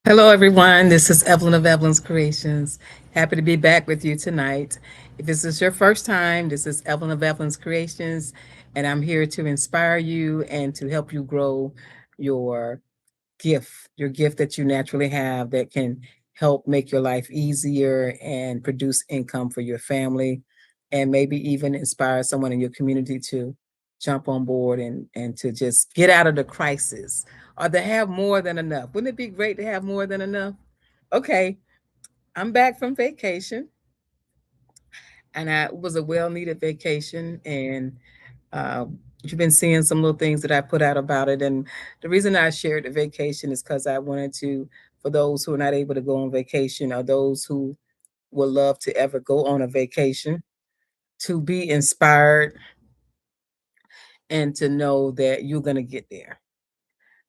Hello, everyone. This is Evelyn of Evelyn's Creations. Happy to be back with you tonight. If this is your first time, this is Evelyn of Evelyn's Creations, and I'm here to inspire you and to help you grow your your gift that you naturally have that can help make your life easier and produce income for your family, and maybe even inspire someone in your community to jump on board and to just get out of the crisis or to have more than enough. Wouldn't it be great to have more than enough? Okay, I'm back from vacation, and it was a well needed vacation. And uh, you've been seeing some little things that I put out about it. And the reason I shared the vacation is because I wanted to, for those who are not able to go on vacation or those who would love to ever go on a vacation, to be inspired and to know that you're going to get there.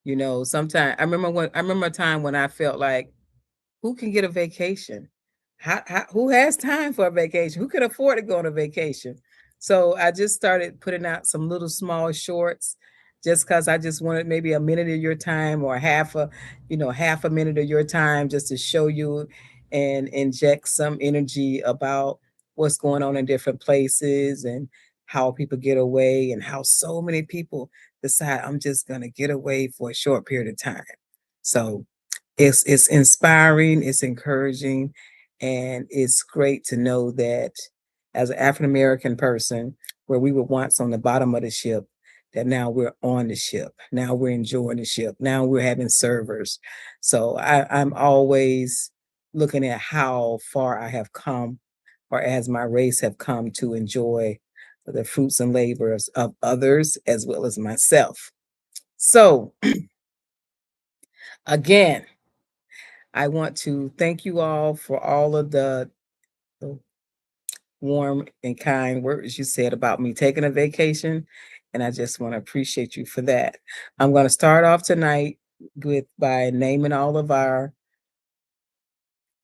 You know, sometimes I remember a time when I felt like, who can get a vacation? Who has time for a vacation? Who can afford to go on a vacation? So I just started putting out some little small shorts just because I just wanted maybe a minute of your time or half a minute of your time just to show you and inject some energy about what's going on in different places and how people get away and how so many people decide I'm just going to get away for a short period of time. So it's inspiring, it's encouraging, and it's great to know that as an African American person, where we were once on the bottom of the ship, that now we're on the ship. Now we're enjoying the ship. Now we're having servers. So I'm always looking at how far I have come, or as my race have come to enjoy the fruits and labors of others as well as myself. So again, I want to thank you all for all of the warm and kind words you said about me taking a vacation. And I just want to appreciate you for that. I'm going to start off tonight with by naming all of our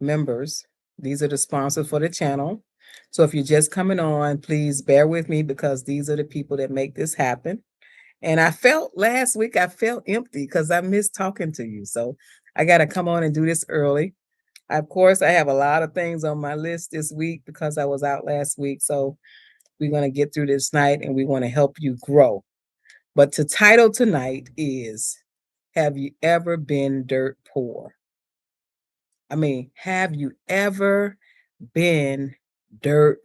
members. These are the sponsors for the channel. So if you're just coming on, please bear with me because these are the people that make this happen. And I felt last week, I felt empty because I missed talking to you. So I got to come on and do this early. Of course, I have a lot of things on my list this week because I was out last week. So we're going to get through this night and we want to help you grow. But the title tonight is, have you ever been dirt poor? I mean, have you ever been dirt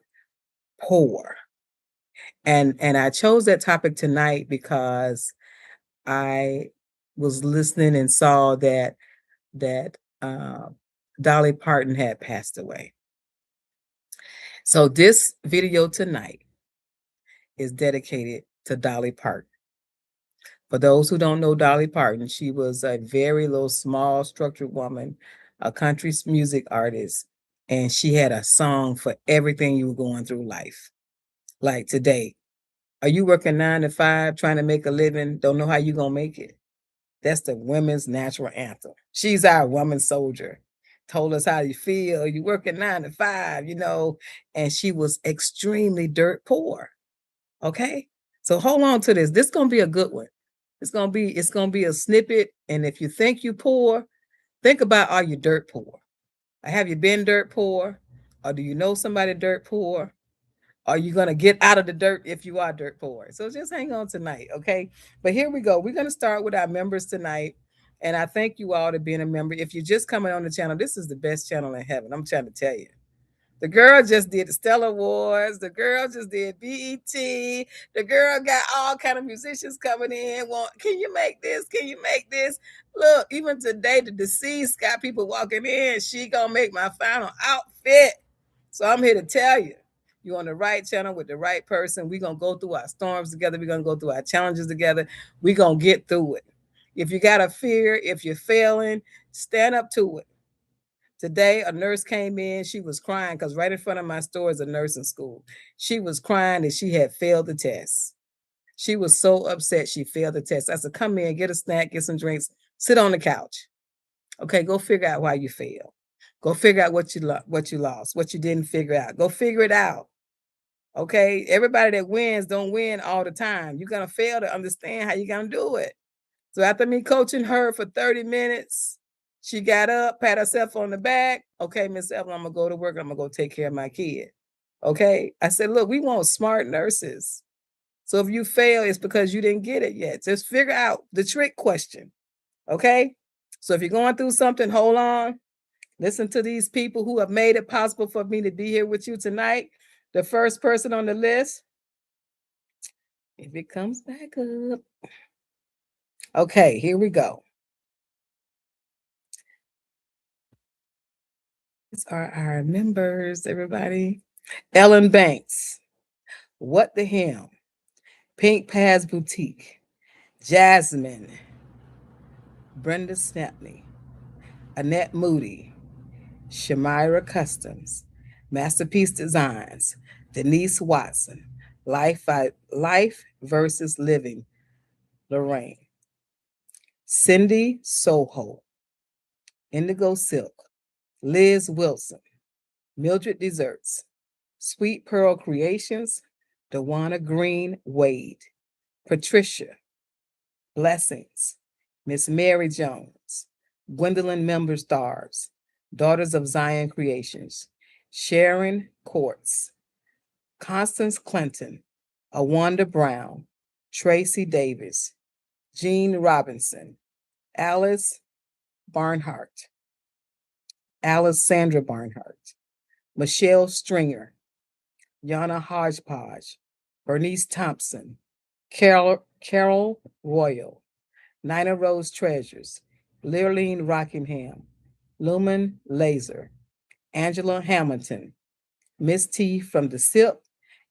poor? And I chose that topic tonight because I was listening and saw that Dolly Parton had passed away. So this video tonight is dedicated to Dolly Parton. For those who don't know Dolly Parton, she was a very little small structured woman, a country music artist, and she had a song for everything you were going through life. Like today, are you working 9 to 5 trying to make a living? Don't know how you gonna make it. That's the women's natural anthem. She's our woman soldier. Told us how you feel. You working 9 to 5, and she was extremely dirt poor. Okay. So hold on to this. This gonna be a good one. It's gonna be a snippet. And if you think you poor, think about, are you dirt poor? Have you been dirt poor? Or do you know somebody dirt poor? Are you gonna get out of the dirt if you are dirt poor? So just hang on tonight, okay? But here we go. We're gonna start with our members tonight. And I thank you all to being a member. If you're just coming on the channel, this is the best channel in heaven. I'm trying to tell you. The girl just did the Stellar Awards. The girl just did BET. The girl got all kind of musicians coming in. Want, can you make this? Can you make this? Look, even today, the deceased got people walking in. She gonna make my final outfit. So I'm here to tell you, you're on the right channel with the right person. We're gonna go through our storms together. We're gonna go through our challenges together. We're gonna get through it. If you got a fear, if you're failing, stand up to it. Today, a nurse came in. She was crying because right in front of my store is a nursing school. She was crying that she had failed the test. She was so upset she failed the test. I said, come in, get a snack, get some drinks, sit on the couch. Okay, go figure out why you failed. Go figure out what you lost, what you didn't figure out. Go figure it out. Okay, everybody that wins don't win all the time. You're gonna fail to understand how you're gonna do it. So after me coaching her for 30 minutes, She got up, pat herself on the back. Okay, Miss Evelyn, I'm gonna go to work. I'm gonna go take care of my kid. Okay. I said, look, we want smart nurses. So if you fail, it's because you didn't get it yet. Just figure out the trick question. Okay. So if you're going through something, hold on. Listen to these people who have made it possible for me to be here with you tonight. The first person on the list, if it comes back up. Okay, here we go. These are our members, everybody. Ellen Banks, What the Hell, Pink Pads Boutique, Jasmine, Brenda Snapley, Annette Moody, Shamira Customs, Masterpiece Designs, Denise Watson, Life versus Living, Lorraine, Cindy Soho, Indigo Silk, Liz Wilson, Mildred Desserts, Sweet Pearl Creations, Dewana Green Wade, Patricia, Blessings, Miss Mary Jones, Gwendolyn Member Stars, Daughters of Zion Creations, Sharon Courts, Constance Clinton, Awanda Brown, Tracy Davis, Jean Robinson, Alice Barnhart, Alessandra Barnhart, Michelle Stringer, Yana Hodgepodge, Bernice Thompson, Carol Royal, Nina Rose Treasures, Lurleen Rockingham, Lumen Laser, Angela Hamilton, Miss T from the SIP,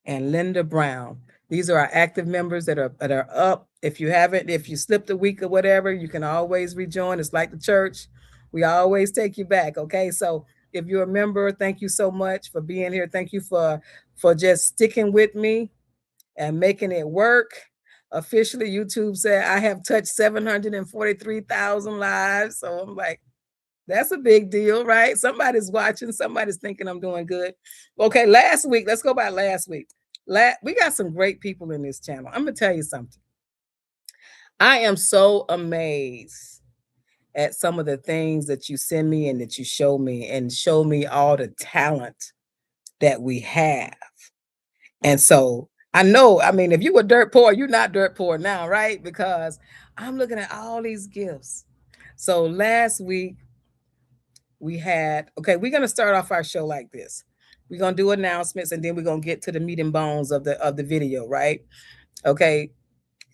and Linda Brown. These are our active members that are up. If you slipped a week or whatever, you can always rejoin. It's like the church. We always take you back. Okay. So if you're a member, thank you so much for being here. Thank you for just sticking with me and making it work. Officially, YouTube said I have touched 743,000 lives. So I'm like, that's a big deal, right? Somebody's watching, somebody's thinking I'm doing good. Okay, last week, let's go by last week. We got some great people in this channel. I'm gonna tell you something. I am so amazed at some of the things that you send me and that you show me, and show me all the talent that we have. And so I know, I mean, if you were dirt poor, you're not dirt poor now, right? Because I'm looking at all these gifts. So last week we had, okay, we're going to start off our show like this. We're going to do announcements, and then we're going to get to the meat and bones of the video, right? Okay.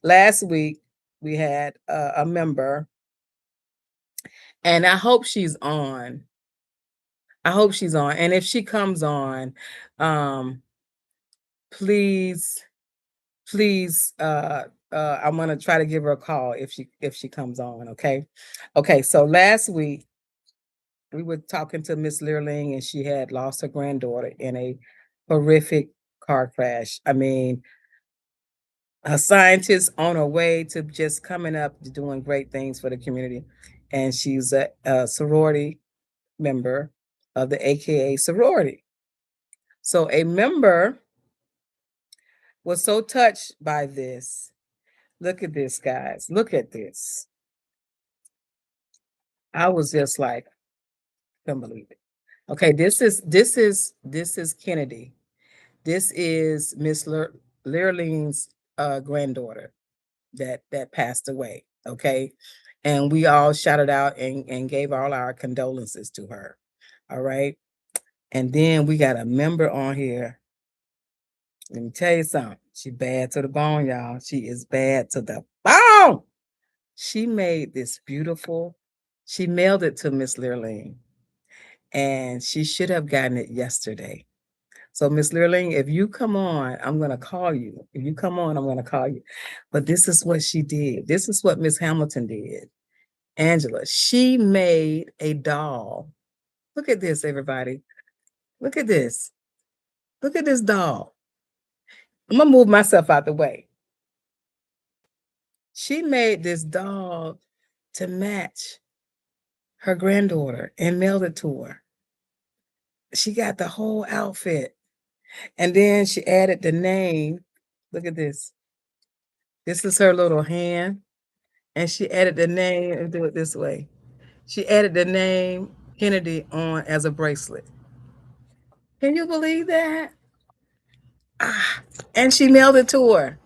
Last week we had a member, and I hope she's on. I hope she's on. And if she comes on, please, please, I'm gonna try to give her a call if she comes on. Okay. Okay. So last week we were talking to Miss Learling, and she had lost her granddaughter in a horrific car crash. I mean, a scientist on her way to just coming up to doing great things for the community. And she's a sorority member of the AKA sorority. So a member was so touched by this. Look at this, guys. Look at this. I was just like, couldn't believe it. Okay, this is Kennedy. This is Miss Lurleen's granddaughter that passed away. Okay. And we all shouted out and gave all our condolences to her. All right. And then we got a member on here. Let me tell you something. She bad to the bone, y'all. She is bad to the bone. She made this beautiful. She mailed it to Miss Lurleen, and she should have gotten it yesterday. So, Miss Lurleen, if you come on, I'm going to call you. If you come on, I'm going to call you. But this is what she did. This is what Miss Hamilton did. Angela, she made a doll. Look at this, everybody. Look at this. Look at this doll. I'm going to move myself out the way. She made this doll to match her granddaughter and mailed it to her. She got the whole outfit. And then she added the name. Look at this. This is her little hand. And she added the name and do it this way. She added the name Kennedy on as a bracelet. Can you believe that? Ah, and she mailed it to her.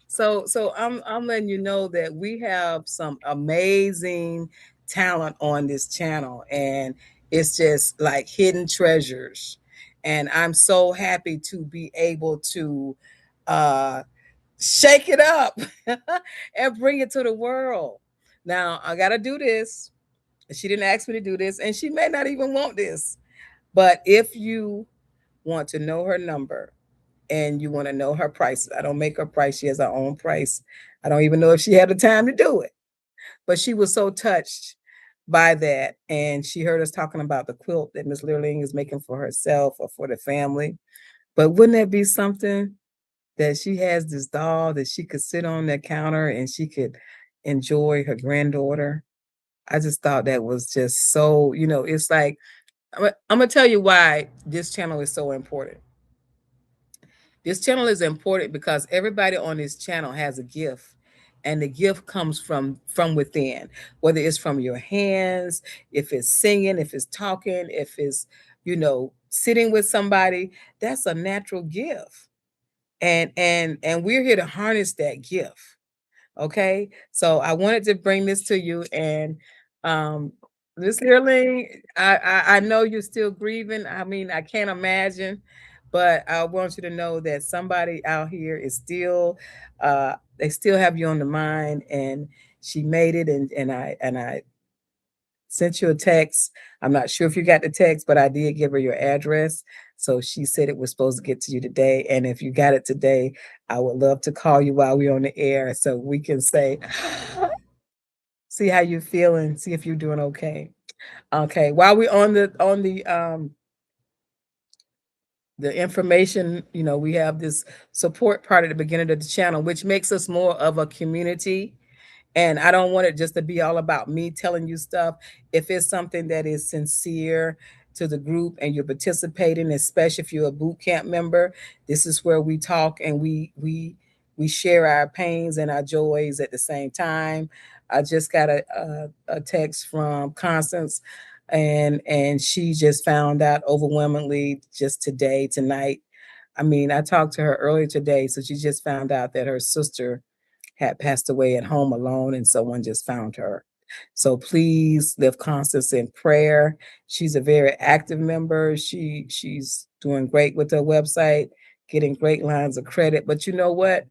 So I'm letting you know that we have some amazing talent on this channel, and it's just like hidden treasures. And I'm so happy to be able to uh shake it up and bring it to the world. Now I gotta do this. She didn't ask me to do this, and she may not even want this. But if you want to know her number, and you want to know her price. I don't make her price. She has her own price. I don't even know if she had the time to do it. But she was so touched by that. And she heard us talking about the quilt that Miss Learling is making for herself or for the family. But wouldn't that be something that she has this doll that she could sit on that counter and she could enjoy her granddaughter? I just thought that was just so, it's like, I'm going to tell you why this channel is so important. This channel is important because everybody on this channel has a gift, and the gift comes from within, whether it's from your hands, if it's singing, if it's talking, if it's sitting with somebody. That's a natural gift, and we're here to harness that gift. Okay, so I wanted to bring this to you, and um, Miss Learling, I know you're still grieving. I mean, I can't imagine, but I want you to know that somebody out here is still, they still have you on the mind, and she made it, and I sent you a text. I'm not sure if you got the text, but I did give her your address. So she said it was supposed to get to you today. And if you got it today, I would love to call you while we're on the air so we can say, see how you're feeling, see if you're doing okay. Okay. While we're on the information, we have this support part at the beginning of the channel, which makes us more of a community. And I don't want it just to be all about me telling you stuff. If it's something that is sincere to the group and you're participating, especially if you're a boot camp member, this is where we talk and we share our pains and our joys at the same time. I just got a text from Constance, and she just found out overwhelmingly just tonight. I mean, I talked to her earlier today, so she just found out that her sister had passed away at home alone, and someone just found her. So please lift Constance in prayer. She's a very active member. She's doing great with her website, getting great lines of credit. But you know what?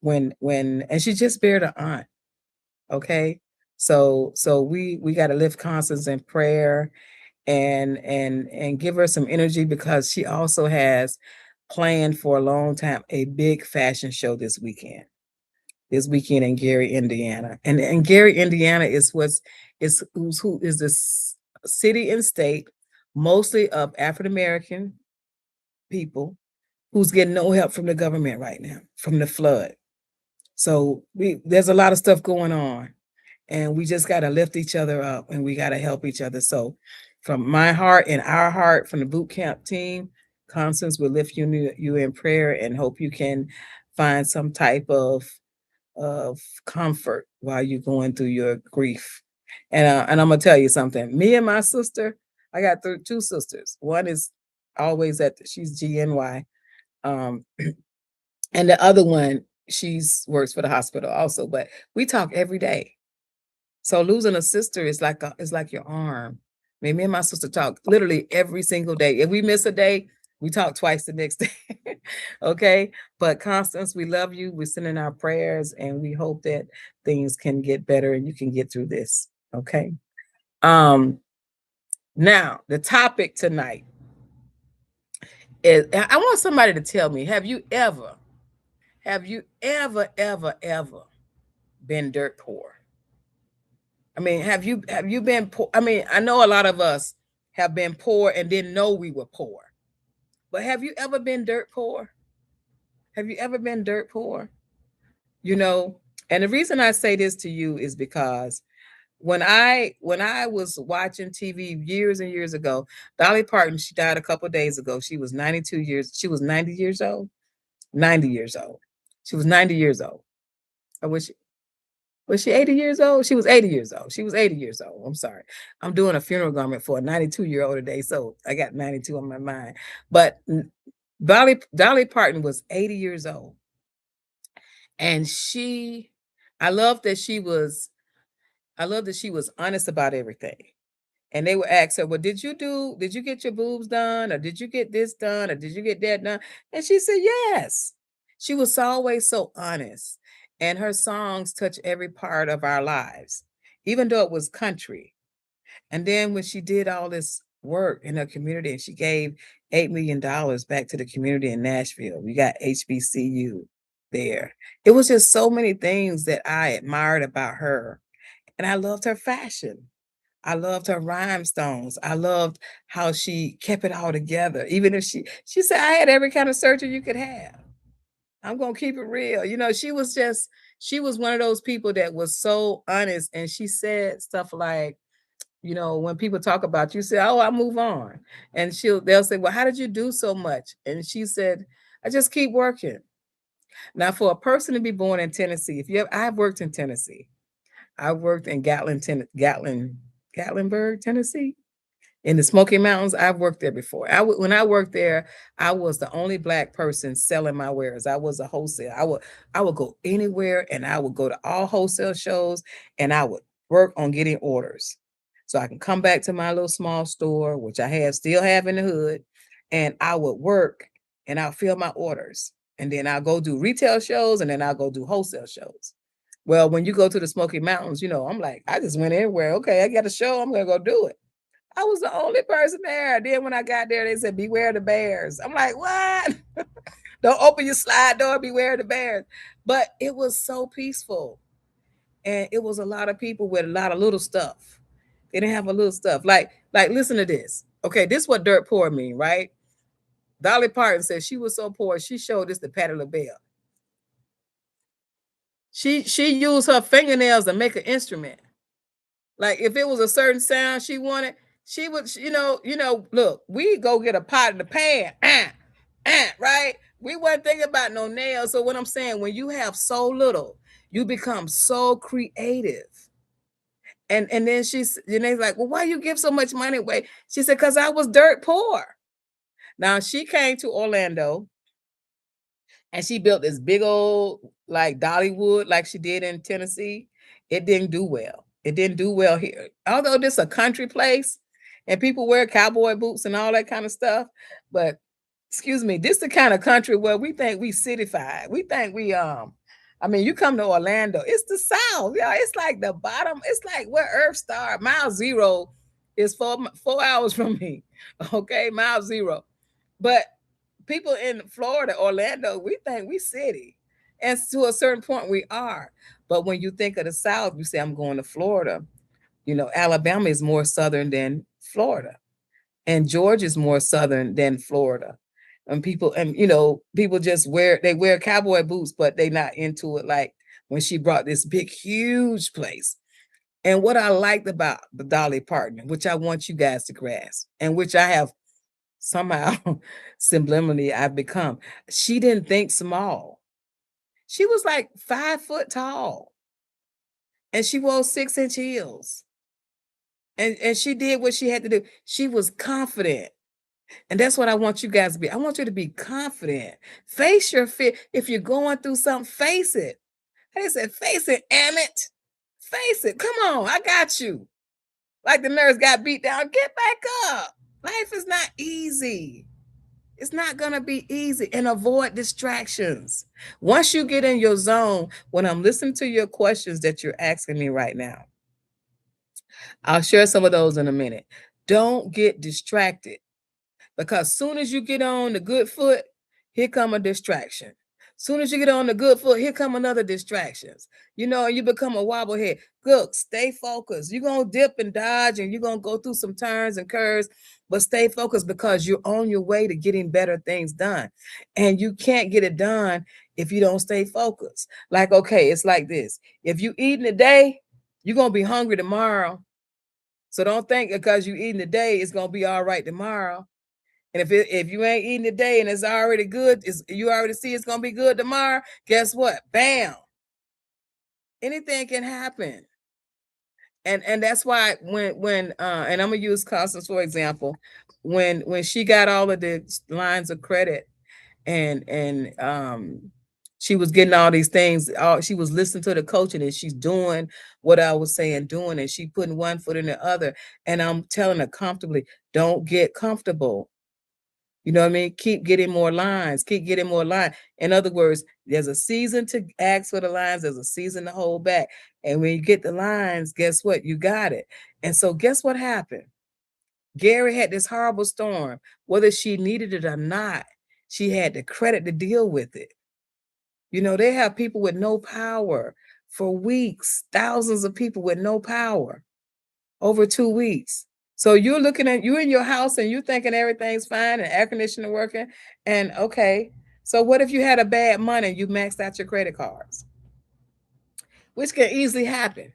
When and she just buried her aunt. Okay. So we got to lift Constance in prayer, and give her some energy, because she also has planned for a long time a big fashion show this weekend in Gary, Indiana. And Gary, Indiana who is this city and state mostly of African American people who's getting no help from the government right now from the flood. So there's a lot of stuff going on, and we just got to lift each other up, and we got to help each other. So from my heart and our heart, from the boot camp team, Constance will lift you in prayer and hope you can find some type of comfort while you're going through your grief. And I'm gonna tell you something. Me and my sister, I got two sisters. One is always she's GNY, um, and the other one she's works for the hospital also. But we talk every day. So losing a sister is like your arm. I mean, me and my sister talk literally every single day. If we miss a day, we talk twice the next day. Okay. But Constance, we love you. We're sending our prayers, and we hope that things can get better and you can get through this. Okay. Um, Now the topic tonight is, I want somebody to tell me, have you ever been dirt poor? I mean, have you been poor? I mean, I know a lot of us have been poor and didn't know we were poor. But have you ever been dirt poor? Have you ever been dirt poor? You know, and the reason I say this to you is because when I was watching TV years and years ago, Dolly Parton, she died a couple of days ago. She was 92 years. She was 90 years old. 90 years old. She was 90 years old. I wish. Was she 80 years old? She was 80 years old. She was 80 years old. I'm sorry. I'm doing a funeral garment for a 92-year-old today, so I got 92 on my mind. But Dolly Parton was 80 years old, and I love that she was I love that she was honest about everything. And they would ask her, "Well, did you get your boobs done? Or did you get this done? Or did you get that done?" And she said, "Yes." She was always so honest. And her songs touch every part of our lives, even though it was country. And then when she did all this work in her community and she gave $8 million back to the community in Nashville, we got HBCU there. It was just so many things that I admired about her. And I loved her fashion. I loved her rhinestones. I loved how she kept it all together. Even if she said, "I had every kind of surgery you could have. I'm gonna keep it real." She was one of those people that was so honest. And she said stuff like, when people talk about you, say, "Oh, I move on." And they'll say, "Well, how did you do so much?" And she said, "I just keep working." Now, for a person to be born in Tennessee, I've worked in Tennessee. I worked in Gatlinburg, Tennessee, in the Smoky Mountains. I've worked there before. When I worked there, I was the only Black person selling my wares. I was a wholesale. I would go anywhere, and I would go to all wholesale shows, and I would work on getting orders. So I can come back to my little small store, which still have in the hood, and I would work and I'll fill my orders. And then I'll go do retail shows, and then I'll go do wholesale shows. Well, when you go to the Smoky Mountains, I'm like, I just went everywhere. Okay, I got a show, I'm gonna go do it. I was the only person there. Then when I got there, they said, "Beware the bears." I'm like, "What?" "Don't open your slide door, beware the bears." But it was so peaceful. And it was a lot of people with a lot of little stuff. They didn't have a little stuff. Like, listen to this. Okay, this is what dirt poor mean, right? Dolly Parton said she was so poor, she showed this to Patti LaBelle. She used her fingernails to make an instrument. Like if it was a certain sound she wanted, she would, look, we go get a pot in the pan, right? We weren't thinking about no nails. So what I'm saying, when you have so little, you become so creative. And then they're like, "Well, why you give so much money away?" She said, "Because I was dirt poor." Now she came to Orlando and she built this big old like Dollywood like she did in Tennessee. It didn't do well. It didn't do well here. Although this a country place and people wear cowboy boots and all that kind of stuff, but excuse me, this the kind of country where we think we cityfied. We think I mean, you come to Orlando, it's the South. Yeah, it's like the bottom. It's like where Earth Star, mile zero is 4 hours from me. Okay, mile zero. But people in Florida, Orlando, we think we city. And to a certain point we are. But when you think of the South, you say, "I'm going to Florida." Alabama is more southern than Florida. And Georgia is more southern than Florida. And people just wear cowboy boots, but they not into it like when she brought this big, huge place. And what I liked about the Dolly Parton, which I want you guys to grasp, and which I have somehow subliminally I've become, she didn't think small. She was like 5 foot tall, and she wore 6-inch heels. And she did what she had to do. She was confident. And that's what I want you guys to be. I want you to be confident. Face your fear. If you're going through something, face it. They said, "Face it, Emmett. Face it. Come on, I got you." Like the nurse got beat down. Get back up. Life is not easy. It's not going to be easy. And avoid distractions. Once you get in your zone, when I'm listening to your questions that you're asking me right now, I'll share some of those in a minute. Don't get distracted. Because soon as you get on the good foot, here come a distraction. Soon as you get on the good foot, here come another distractions. You become a wobblehead. Look, stay focused. You're going to dip and dodge and you're going to go through some turns and curves, but stay focused because you're on your way to getting better things done. And you can't get it done if you don't stay focused. Like, okay, it's like this. If you eating today, you're going to be hungry tomorrow. So don't think because you eating today, it's going to be all right tomorrow. And if you ain't eating today and it's already good, you already see it's gonna be good tomorrow. Guess what? Bam! Anything can happen. And that's why when and I'm gonna use Constance for example, when she got all of the lines of credit and she was getting all these things, all she was listening to the coaching and she's doing what I was saying doing, and she putting one foot in the other. And I'm telling her comfortably, don't get comfortable. You know what I mean? Keep getting more lines, keep getting more line. In other words, there's a season to ask for the lines, there's a season to hold back. And when you get the lines, guess what? You got it. And so guess what happened? Gary had this horrible storm. Whether she needed it or not, she had the credit to deal with it. You know, they have people with no power for weeks, thousands of people with no power over 2 weeks. So you're looking at you in your house and you're thinking everything's fine and air conditioning working. And okay, so what if you had a bad month and you maxed out your credit cards? Which can easily happen.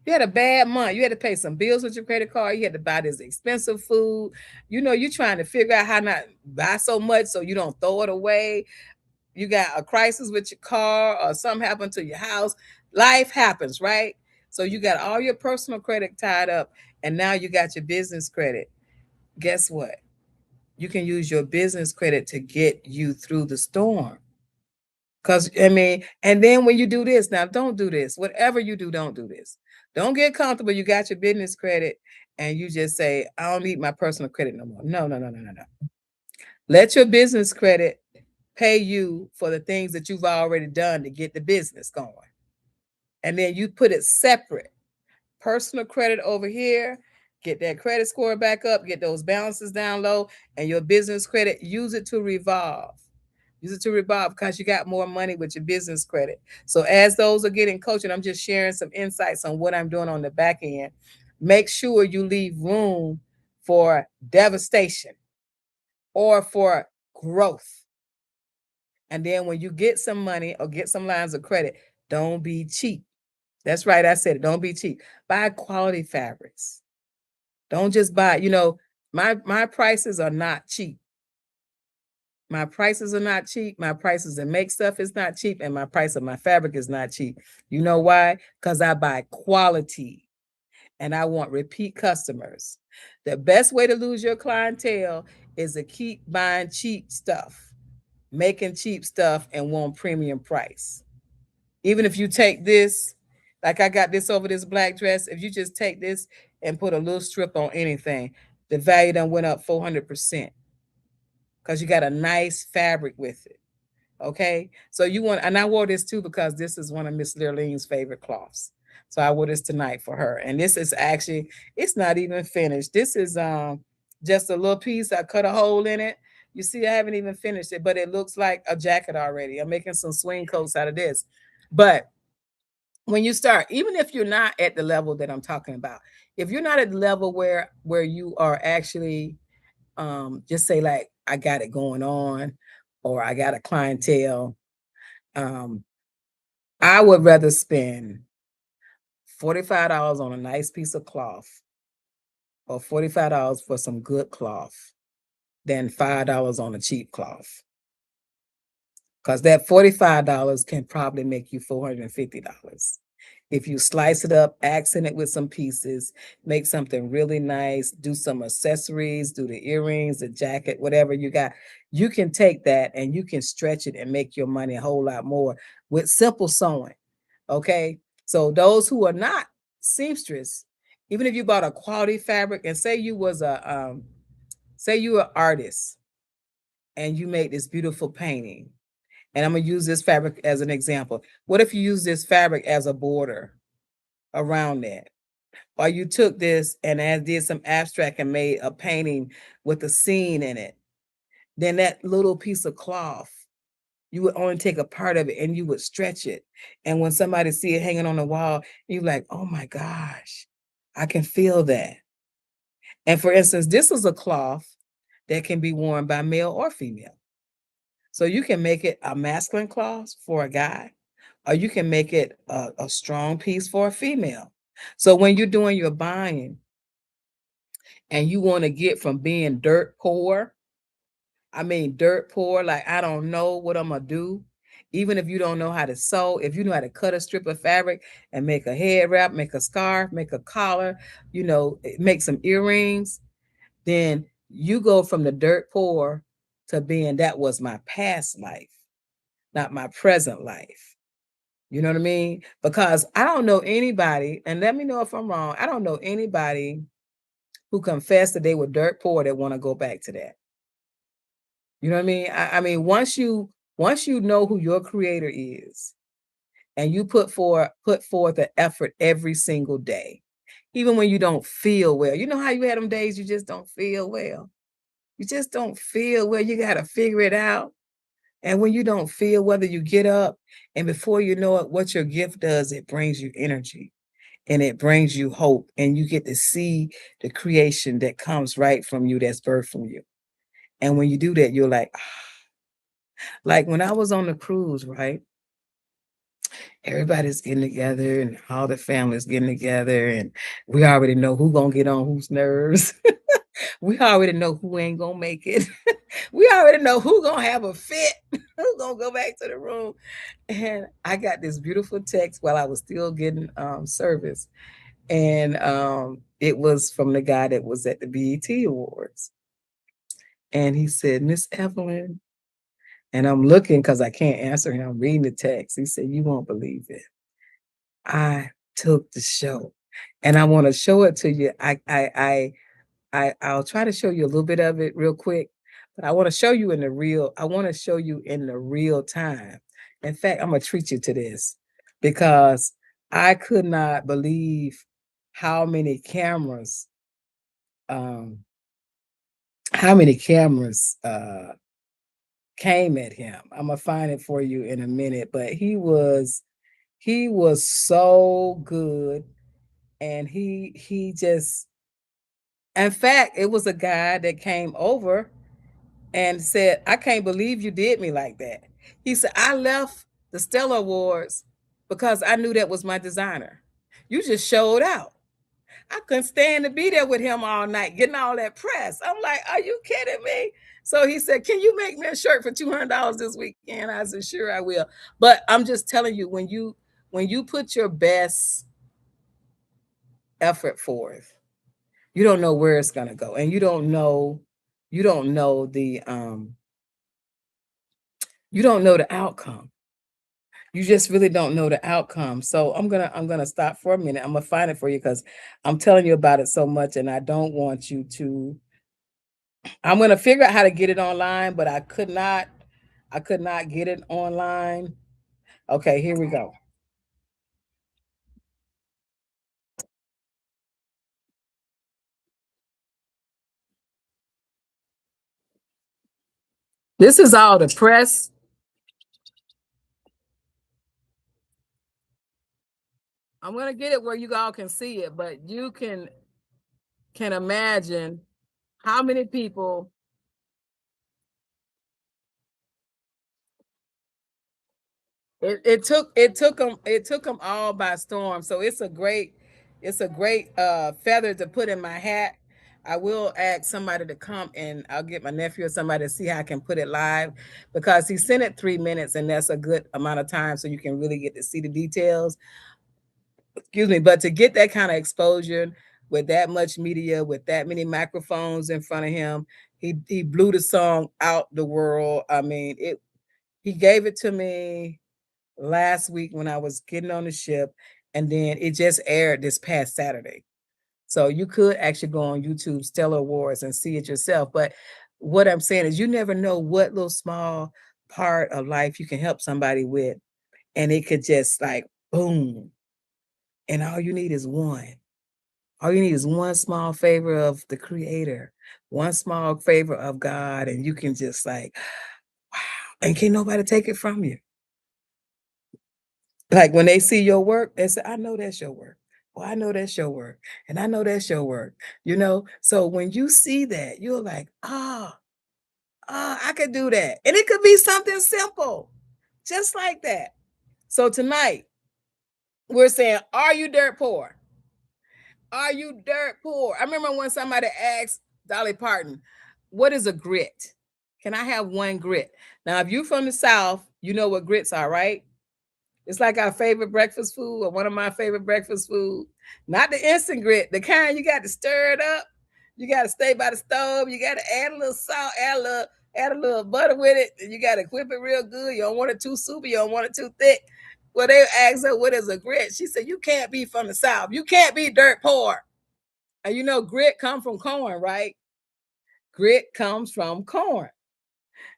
You had a bad month. You had to pay some bills with your credit card. You had to buy this expensive food. You know, you're trying to figure out how not buy so much so you don't throw it away. You got a crisis with your car or something happened to your house. Life happens, right? So you got all your personal credit tied up and now you got your business credit. Guess what? You can use your business credit to get you through the storm. Because, I mean, and then when you do this, now don't do this. Whatever you do, don't do this. Don't get comfortable. You got your business credit and you just say, I don't need my personal credit no more. No, no, no, no, no, no. Let your business credit pay you for the things that you've already done to get the business going. And then you put it separate. Personal credit over here, get that credit score back up, get those balances down low, and your business credit, use it to revolve. Use it to revolve because you got more money with your business credit. So as those are getting coaching, I'm just sharing some insights on what I'm doing on the back end. Make sure you leave room for devastation or for growth. And then when you get some money or get some lines of credit, don't be cheap. That's right. I said it. Don't be cheap. Buy quality fabrics. Don't just buy, my prices are not cheap. My prices are not cheap. My prices to make stuff is not cheap. And my price of my fabric is not cheap. You know why? Because I buy quality and I want repeat customers. The best way to lose your clientele is to keep buying cheap stuff, making cheap stuff and want premium price. Even if you take this, like I got this over this black dress, if you just take this and put a little strip on anything, the value done went up 400% because you got a nice fabric with it. Okay. So you want, and I wore this too because this is one of Miss Lurleen's favorite cloths. So I wore this tonight for her. And this is actually, it's not even finished. This is just a little piece. I cut a hole in it. You see, I haven't even finished it, but it looks like a jacket already. I'm making some swing coats out of this. But when you start, even if you're not at the level that I'm talking about, if you're not at the level where you are actually just say like I got it going on or I got a clientele, um, I would rather spend $45 on a nice piece of cloth or $45 for some good cloth than $5 on a cheap cloth. Because that $45 can probably make you $450. If you slice it up, accent it with some pieces, make something really nice, do some accessories, do the earrings, the jacket, whatever you got, you can take that and you can stretch it and make your money a whole lot more with simple sewing. Okay. So those who are not seamstress, even if you bought a quality fabric and say you was say you were an artist and you made this beautiful painting, and I'm gonna use this fabric as an example. What if you use this fabric as a border around that? Or you took this and did some abstract and made a painting with a scene in it. Then that little piece of cloth, you would only take a part of it and you would stretch it. And when somebody see it hanging on the wall, you're like, oh my gosh, I can feel that. And for instance, this is a cloth that can be worn by male or female. So you can make it a masculine cloth for a guy, or you can make it a strong piece for a female. So when you're doing your buying and you want to get from being dirt poor, I mean dirt poor, like I don't know what I'm gonna do, Even if you don't know how to sew, if you know how to cut a strip of fabric and make a head wrap, make a scarf, make a collar, make some earrings, then you go from the dirt poor to being that was my past life, not my present life. You know what I mean? Because I don't know anybody, and let me know if I'm wrong. I don't know anybody who confessed that they were dirt poor that want to go back to that. You know what I mean? I mean, once you know who your creator is, and you put forth the effort every single day, even when you don't feel well. You know how you had them days you just don't feel well. You just don't feel well. You got to figure it out. And when you don't feel, whether you get up and before you know it, what your gift does, it brings you energy and it brings you hope. And you get to see the creation that comes right from you, that's birthed from you. And when you do that, you're like, like when I was on the cruise, right? Everybody's getting together and all the families getting together, and we already know who gonna get on whose nerves. We already know who ain't gonna make it. We already know who gonna have a fit, who gonna go back to the room. And I got this beautiful text while I was still getting service. And it was from the guy that was at the BET Awards. And he said, Miss Evelyn, and I'm looking because I can't answer him. I'm reading the text. He said, you won't believe it. I took the show. And I want to show it to you. I'll try to show you a little bit of it real quick, but I want to show you in the real, I want to show you in the real time. In fact, I'm gonna treat you to this because I could not believe how many cameras, um, how many cameras came at him. I'm gonna find it for you in a minute, but he was so good, and he just, in fact, it was a guy that came over and said, I can't believe you did me like that. He said, I left the Stella Awards because I knew that was my designer. You just showed out. I couldn't stand to be there with him all night, getting all that press. I'm like, are you kidding me? So he said, can you make me a shirt for $200 this weekend? I said, sure, I will. But I'm just telling you, when you put your best effort forth, you don't know where it's gonna go. And you don't know the outcome. You just really don't know the outcome. So I'm gonna stop for a minute. I'm gonna find it for you because I'm telling you about it so much, and I don't want you to. I'm gonna figure out how to get it online, but I could not get it online. Okay, here we go. This is all the press. I'm gonna get it where you all can see it, but you can imagine how many people. It took them all by storm. So it's a great feather to put in my hat. I will ask somebody to come, and I'll get my nephew or somebody to see how I can put it live, because he sent it 3 minutes, and that's a good amount of time so you can really get to see the details. Excuse me, but to get that kind of exposure with that much media, with that many microphones in front of him, he blew the song out the world. I mean, it he gave it to me last week when I was getting on the ship, and then it just aired this past Saturday. So you could actually go on YouTube Stellar Awards and see it yourself. But what I'm saying is, you never know what little small part of life you can help somebody with, and it could just like boom. And all you need is one. All you need is one small favor of the creator, one small favor of God, and you can just like, wow, and can't nobody take it from you. Like, when they see your work, they say, "I know that's your work. Well, I know that's your work, and I know that's your work," you know? So when you see that, you're like, I could do that." And it could be something simple, just like that. So tonight, we're saying, "Are you dirt poor? Are you dirt poor?" I remember when somebody asked Dolly Parton, "What is a grit?" Can I have one grit? Now, if you're from the South, you know what grits are, right? It's like our favorite breakfast food, or one of my favorite breakfast food. Not the instant grit, the kind you got to stir it up. You got to stay by the stove. You got to add a little salt, add a little butter with it. And you got to whip it real good. You don't want it too soupy. You don't want it too thick. Well, they asked her, what is a grit? She said, you can't be from the South. You can't be dirt poor. And you know, grit comes from corn, right? Grit comes from corn.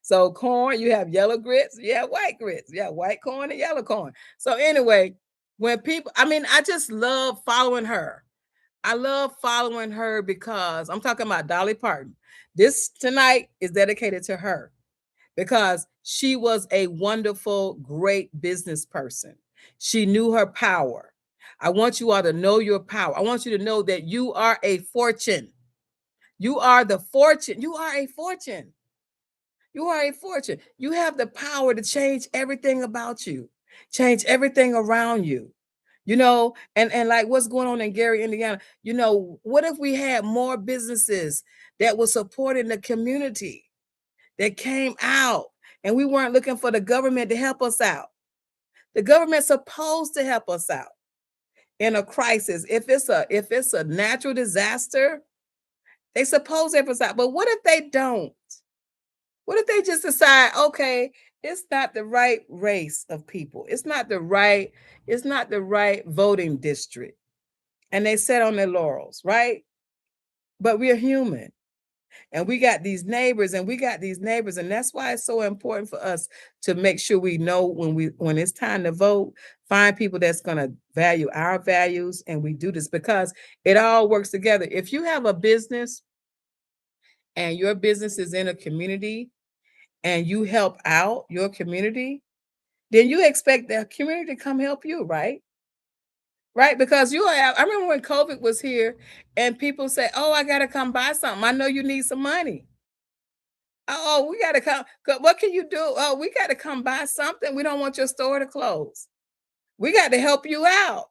So corn, you have yellow grits, you have white grits, you have white corn and yellow corn. So anyway, when people, I mean, I just love following her. I love following her because I'm talking about Dolly Parton. This tonight is dedicated to her because she was a wonderful, great business person. She knew her power. I want you all to know your power. I want you to know that you are a fortune. You are the fortune. You are a fortune. You are a fortune. You have the power to change everything about you, change everything around you. You know, and like what's going on in Gary, Indiana. You know, what if we had more businesses that were supporting the community that came out, and we weren't looking for the government to help us out? The government's supposed to help us out in a crisis. If it's a natural disaster, they supposed to help us out. But what if they don't? What if they just decide, okay, it's not the right race of people. It's not the right voting district. And they sit on their laurels, right? But we're human. And we got these neighbors, and that's why it's so important for us to make sure we know when it's time to vote, find people that's going to value our values, and we do this because it all works together. If you have a business and your business is in a community and you help out your community, then you expect the community to come help you, right? Right? Because I remember when COVID was here and people say, oh, I got to come buy something. I know you need some money. Oh, we got to come. What can you do? Oh, we got to come buy something. We don't want your store to close. We got to help you out.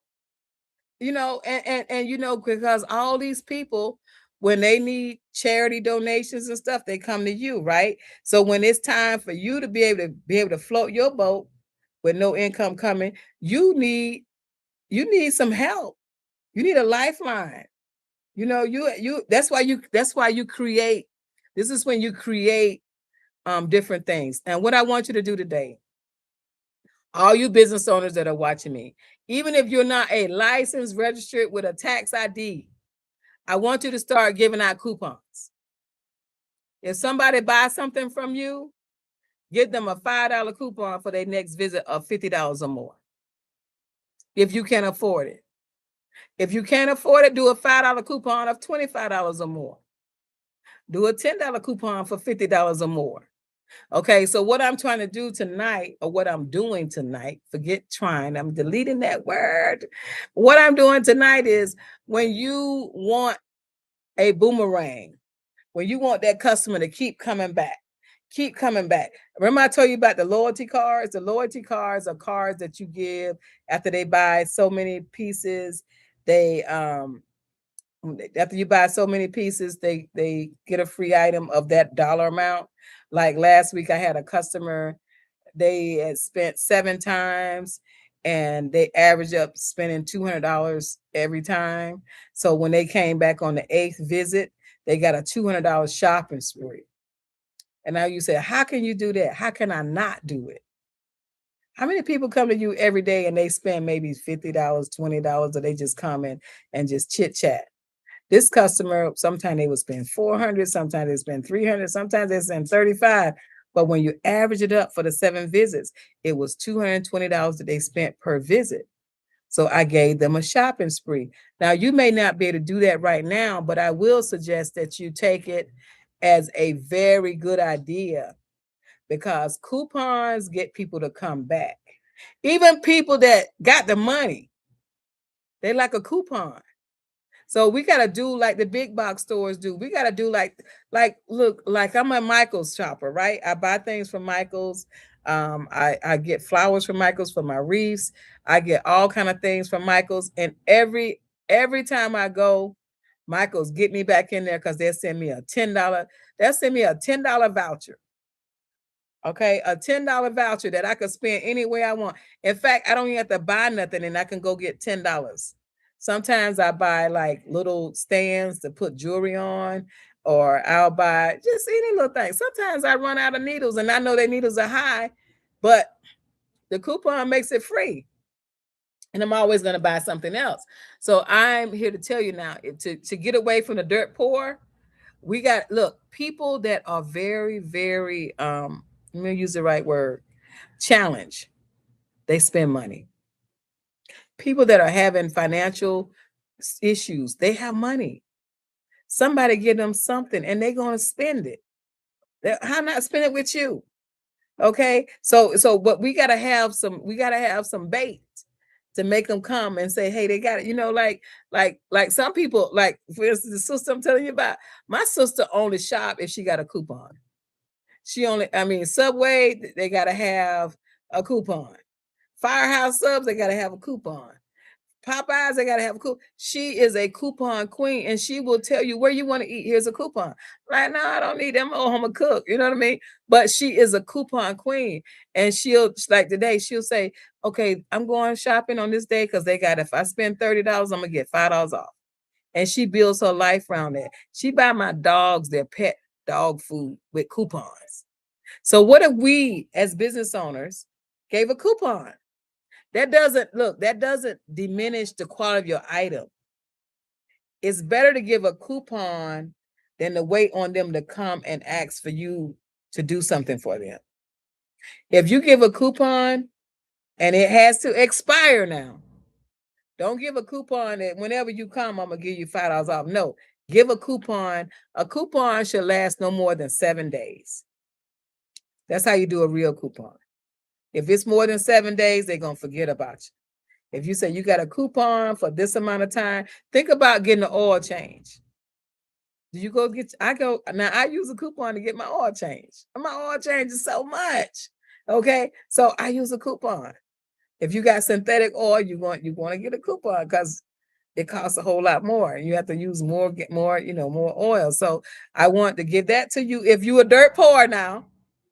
You know, and you know, because all these people, when they need charity donations and stuff, they come to you, right? So when it's time for you to be able to float your boat with no income coming, you need some help. You need a lifeline. You know, that's why you create. This is when you create different things. And what I want you to do today, all you business owners that are watching me, even if you're not a licensed registered with a tax ID, I want you to start giving out coupons. If somebody buys something from you, give them a $5 coupon for their next visit of $50 or more. If you can afford it. If you can't afford it, do a $5 coupon of $25 or more. Do a $10 coupon for $50 or more. Okay, so what I'm trying to do tonight, or what I'm doing tonight, forget trying, I'm deleting that word. What I'm doing tonight is when you want a boomerang, when you want that customer to keep coming back, keep coming back. Remember I told you about the loyalty cards? The loyalty cards are cards that you give after they buy so many pieces. They after you buy so many pieces, they get a free item of that dollar amount. Like last week, I had a customer, they had spent 7 times and they averaged up spending $200 every time. So when they came back on the 8th visit, they got a $200 shopping spree. And now you say, how can you do that? How can I not do it? How many people come to you every day and they spend maybe $50, $20, or they just come in and just chit chat? This customer, sometimes they would spend 400, sometimes they spend 300, sometimes they spend 35. But when you average it up for the 7 visits, it was $220 that they spent per visit. So I gave them a shopping spree. Now, you may not be able to do that right now, but I will suggest that you take it as a very good idea, because coupons get people to come back. Even people that got the money, they like a coupon. So we gotta do like the big box stores do. We gotta do look, like I'm a Michael's shopper, right? I buy things from Michael's. I get flowers from Michael's for my wreaths. I get all kind of things from Michael's, and every time I go, Michael's get me back in there because they'll send me a $10 voucher. Okay, a $10 voucher that I could spend any way I want. In fact, I don't even have to buy nothing and I can go get $10. Sometimes I buy like little stands to put jewelry on, or I'll buy just any little thing. Sometimes I run out of needles and I know their needles are high, but the coupon makes it free. And I'm always going to buy something else. So I'm here to tell you now, to get away from the dirt poor, we got, look, people that are very, very, let me use the right word, challenge. They spend money. People that are having financial issues, they have money. Somebody give them something and they're going to spend it. How not spend it with you? Okay. But we gotta have some bait to make them come and say, hey, they got it. Like some people, like for instance, the sister I'm telling you about, my sister only shop if she got a coupon. Subway, they gotta have a coupon. Firehouse Subs, they gotta have a coupon. Popeyes, they gotta have a coupon. She is a coupon queen, and she will tell you where you want to eat. Here's a coupon. Right now, I don't need them. Oh, I'm a cook. You know what I mean? But she is a coupon queen, and she'll like today. She'll say, "Okay, I'm going shopping on this day because they got. If I spend $30, I'm gonna get $5 off." And she builds her life around that. She buy my dogs their pet dog food with coupons. So what if we, as business owners, gave a coupon? That doesn't diminish the quality of your item. It's better to give a coupon than to wait on them to come and ask for you to do something for them. If you give a coupon and it has to expire now, don't give a coupon that whenever you come, I'm gonna give you $5 off. No, give a coupon. A coupon should last no more than 7 days. That's how you do a real coupon. If it's more than 7 days, they're gonna forget about you. If you say you got a coupon for this amount of time, think about getting an oil change. Do you go get? I use a coupon to get my oil change. My oil change is so much. Okay, so I use a coupon. If you got synthetic oil, you want to get a coupon because it costs a whole lot more. You have to use more, get more, more oil. So I want to give that to you if you are dirt poor now.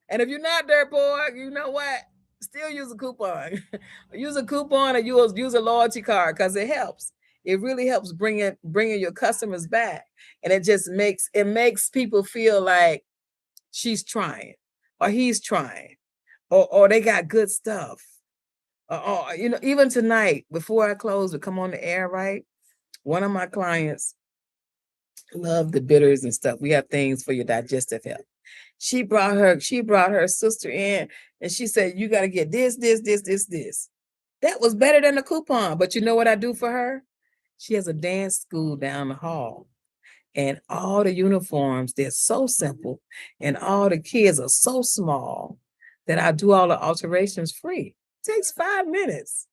And if you're not dirt poor, you know what? Still use a coupon. Use a coupon or use a loyalty card because it helps. It really helps bringing your customers back. And it makes people feel like she's trying or he's trying or they got good stuff. Even tonight, before I close to come on the air, right? One of my clients love the bitters and stuff. We have things for your digestive health. She brought her sister in and she said, you got to get this. That was better than the coupon. But you know what I do for her? She has a dance school down the hall. And all the uniforms, they're so simple. And all the kids are so small that I do all the alterations free. It takes 5 minutes.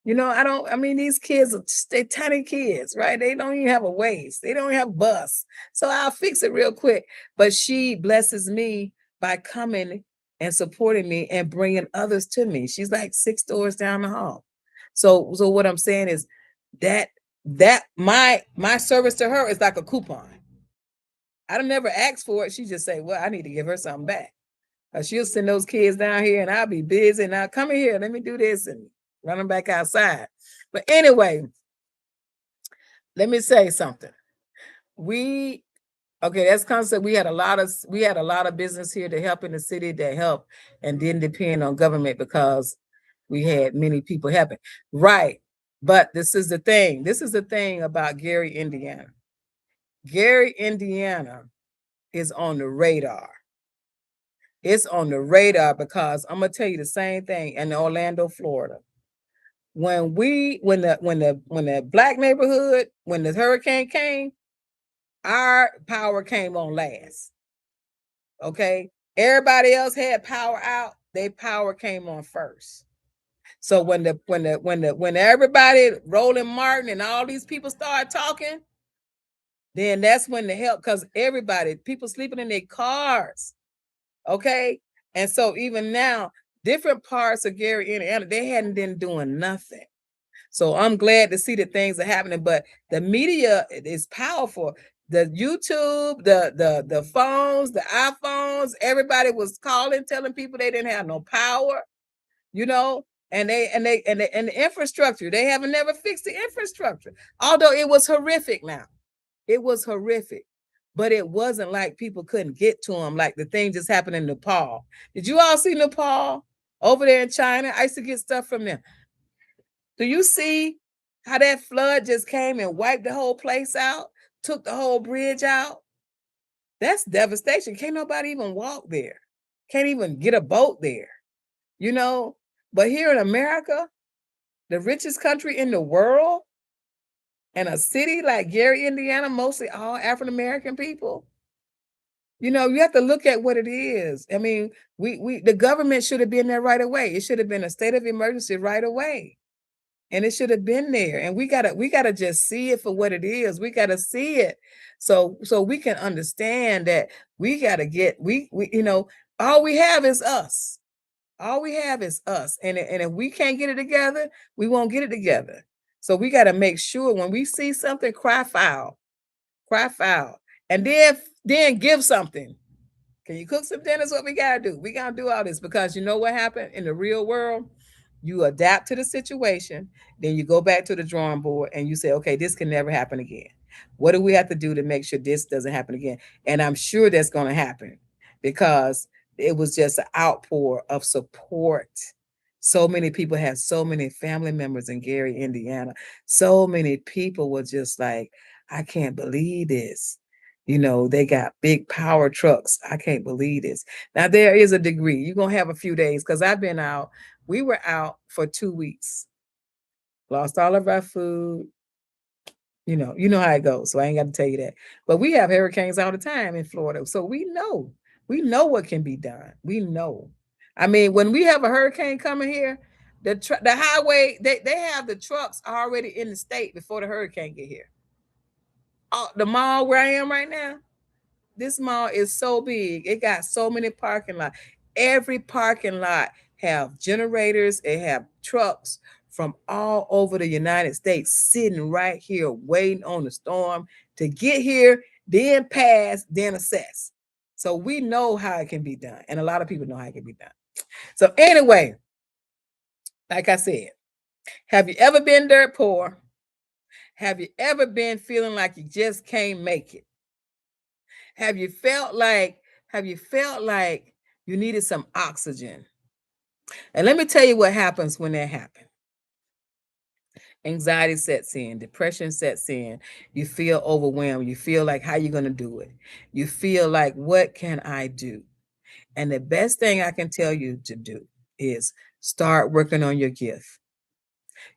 These kids they tiny kids, right? They don't even have a waist. They don't have bust. So I'll fix it real quick. But she blesses me by coming and supporting me and bringing others to me. She's like 6 doors down the hall. So what I'm saying is that my service to her is like a coupon. I don't never ask for it. She just say, well, I need to give her something back. She'll send those kids down here and I'll be busy. Now come in here, let me do this and run them back outside. But anyway, let me say something. That's concept. We had a lot of business here to help in the city that helped and didn't depend on government because we had many people helping. Right. But this is the thing. This is the thing about Gary, Indiana. Gary, Indiana is on the radar. It's on the radar because I'm gonna tell you the same thing in Orlando, Florida. When the black neighborhood, when the hurricane came, our power came on last. Okay, everybody else had power out. Their power came on first. So when everybody, Roland Martin and all these people started talking, then that's when the help, because people sleeping in their cars. Okay. And so even now, different parts of Gary, Indiana, they hadn't been doing nothing. So I'm glad to see that things are happening, but the media is powerful. The YouTube, the phones, the iPhones, everybody was calling, telling people they didn't have no power, you know, and the infrastructure. They haven't never fixed the infrastructure. Although it was horrific now. It was horrific. But it wasn't like people couldn't get to them like the thing just happened in Nepal. Did you all see Nepal over there in China? I used to get stuff from them. Do you see how that flood just came and wiped the whole place out, took the whole bridge out? That's devastation. Can't nobody even walk there. Can't even get a boat there, you know? But here in America, the richest country in the world, and a city like Gary, Indiana, mostly all African American people, you know, you have to look at what it is. I mean, we the government should have been there right away. It should have been a state of emergency right away. And it should have been there. And we gotta just see it for what it is. We gotta see it. So we can understand that we gotta get we you know, all we have is us. All we have is us. And if we can't get it together, we won't get it together. So we got to make sure when we see something, cry foul, and then give something. Can you cook some dinner? That's what we gotta do. We gotta do all this because you know what happened in the real world? You adapt to the situation, then you go back to the drawing board and you say, okay, this can never happen again. What do we have to do to make sure this doesn't happen again? And I'm sure that's going to happen because it was just an outpour of support. So many people had so many family members in Gary, Indiana. So many people were just like, I can't believe this. You know, they got big power trucks. I can't believe this. Now, there is a degree. You're going to have a few days because I've been out. We were out for 2 weeks, lost all of our food. You know how it goes. So I ain't got to tell you that. But we have hurricanes all the time in Florida. So we know what can be done. We know. I mean, when we have a hurricane coming here, the highway, they have the trucks already in the state before the hurricane get here. The mall where I am right now, this mall is so big. It got so many parking lots. Every parking lot have generators. They have trucks from all over the United States sitting right here waiting on the storm to get here, then pass, then assess. So we know how it can be done. And a lot of people know how it can be done. So anyway, like I said, have you ever been dirt poor? Have you ever been feeling like you just can't make it? Have you felt like you needed some oxygen? And let me tell you what happens when that happens. Anxiety sets in, depression sets in. You feel overwhelmed. You feel like how you going to do it. You feel like what can I do? And the best thing I can tell you to do is start working on your gift.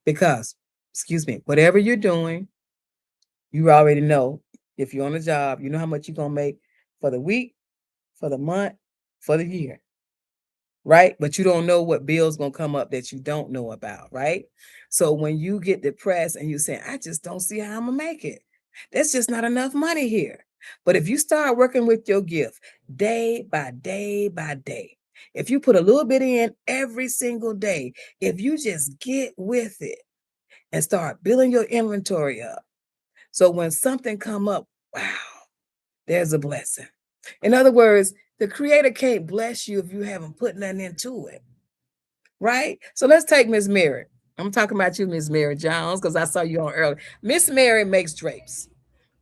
Because, excuse me, whatever you're doing, you already know if you're on a job, you know how much you're going to make for the week, for the month, for the year, right? But you don't know what bill's going to come up that you don't know about, right? So when you get depressed and you say, I just don't see how I'm going to make it, there's just not enough money here. But if you start working with your gift day by day by day, if you put a little bit in every single day, if you just get with it and start building your inventory up, so when something come up, wow, there's a blessing. In other words, the creator can't bless you if you haven't put nothing into it. Right? So let's take Miss Mary. I'm talking about you, Miss Mary Jones, because I saw you on earlier. Miss Mary makes drapes.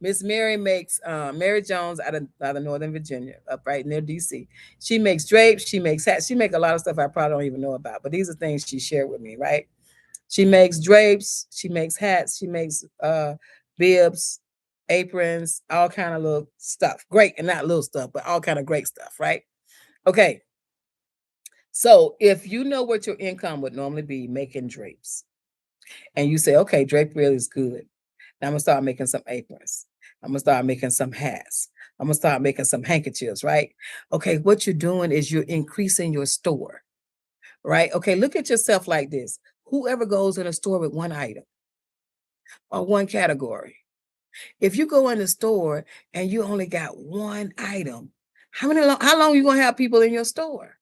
Miss Mary makes Mary Jones out of Northern Virginia, up right near DC. She makes drapes, she makes hats, she makes a lot of stuff I probably don't even know about, but these are things she shared with me, right? She makes drapes, she makes hats, she makes bibs, aprons, all kind of little stuff. Great, and not little stuff, but all kind of great stuff, right? Okay. So if you know what your income would normally be making drapes, and you say, okay, drapery is good. Now I'm gonna start making some aprons. I'm gonna start making some hats. I'm gonna start making some handkerchiefs, right? Okay, what you're doing is you're increasing your store, right? Okay, look at yourself like this. Whoever goes in a store with one item or one category, if you go in the store and you only got one item, how long you gonna have people in your store?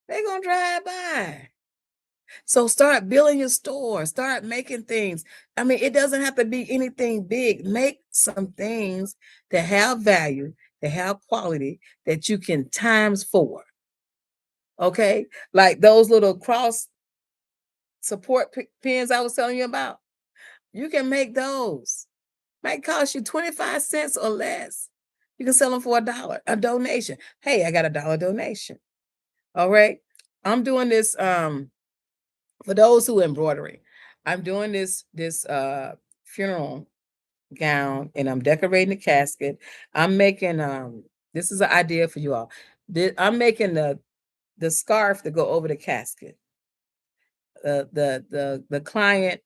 They're gonna drive by. So start building your store, start making things. I mean, it doesn't have to be anything big. Make some things that have value, that have quality, that you can times four. Okay. Like those little cross support pins I was telling you about. You can make those. Might cost you 25 cents or less. You can sell them for $1, a donation. Hey, I got $1 donation. All right. I'm doing this for those who embroidery. I'm doing this funeral gown and I'm decorating the casket. I'm making this is an idea for you all. I'm making the scarf to go over the casket. The client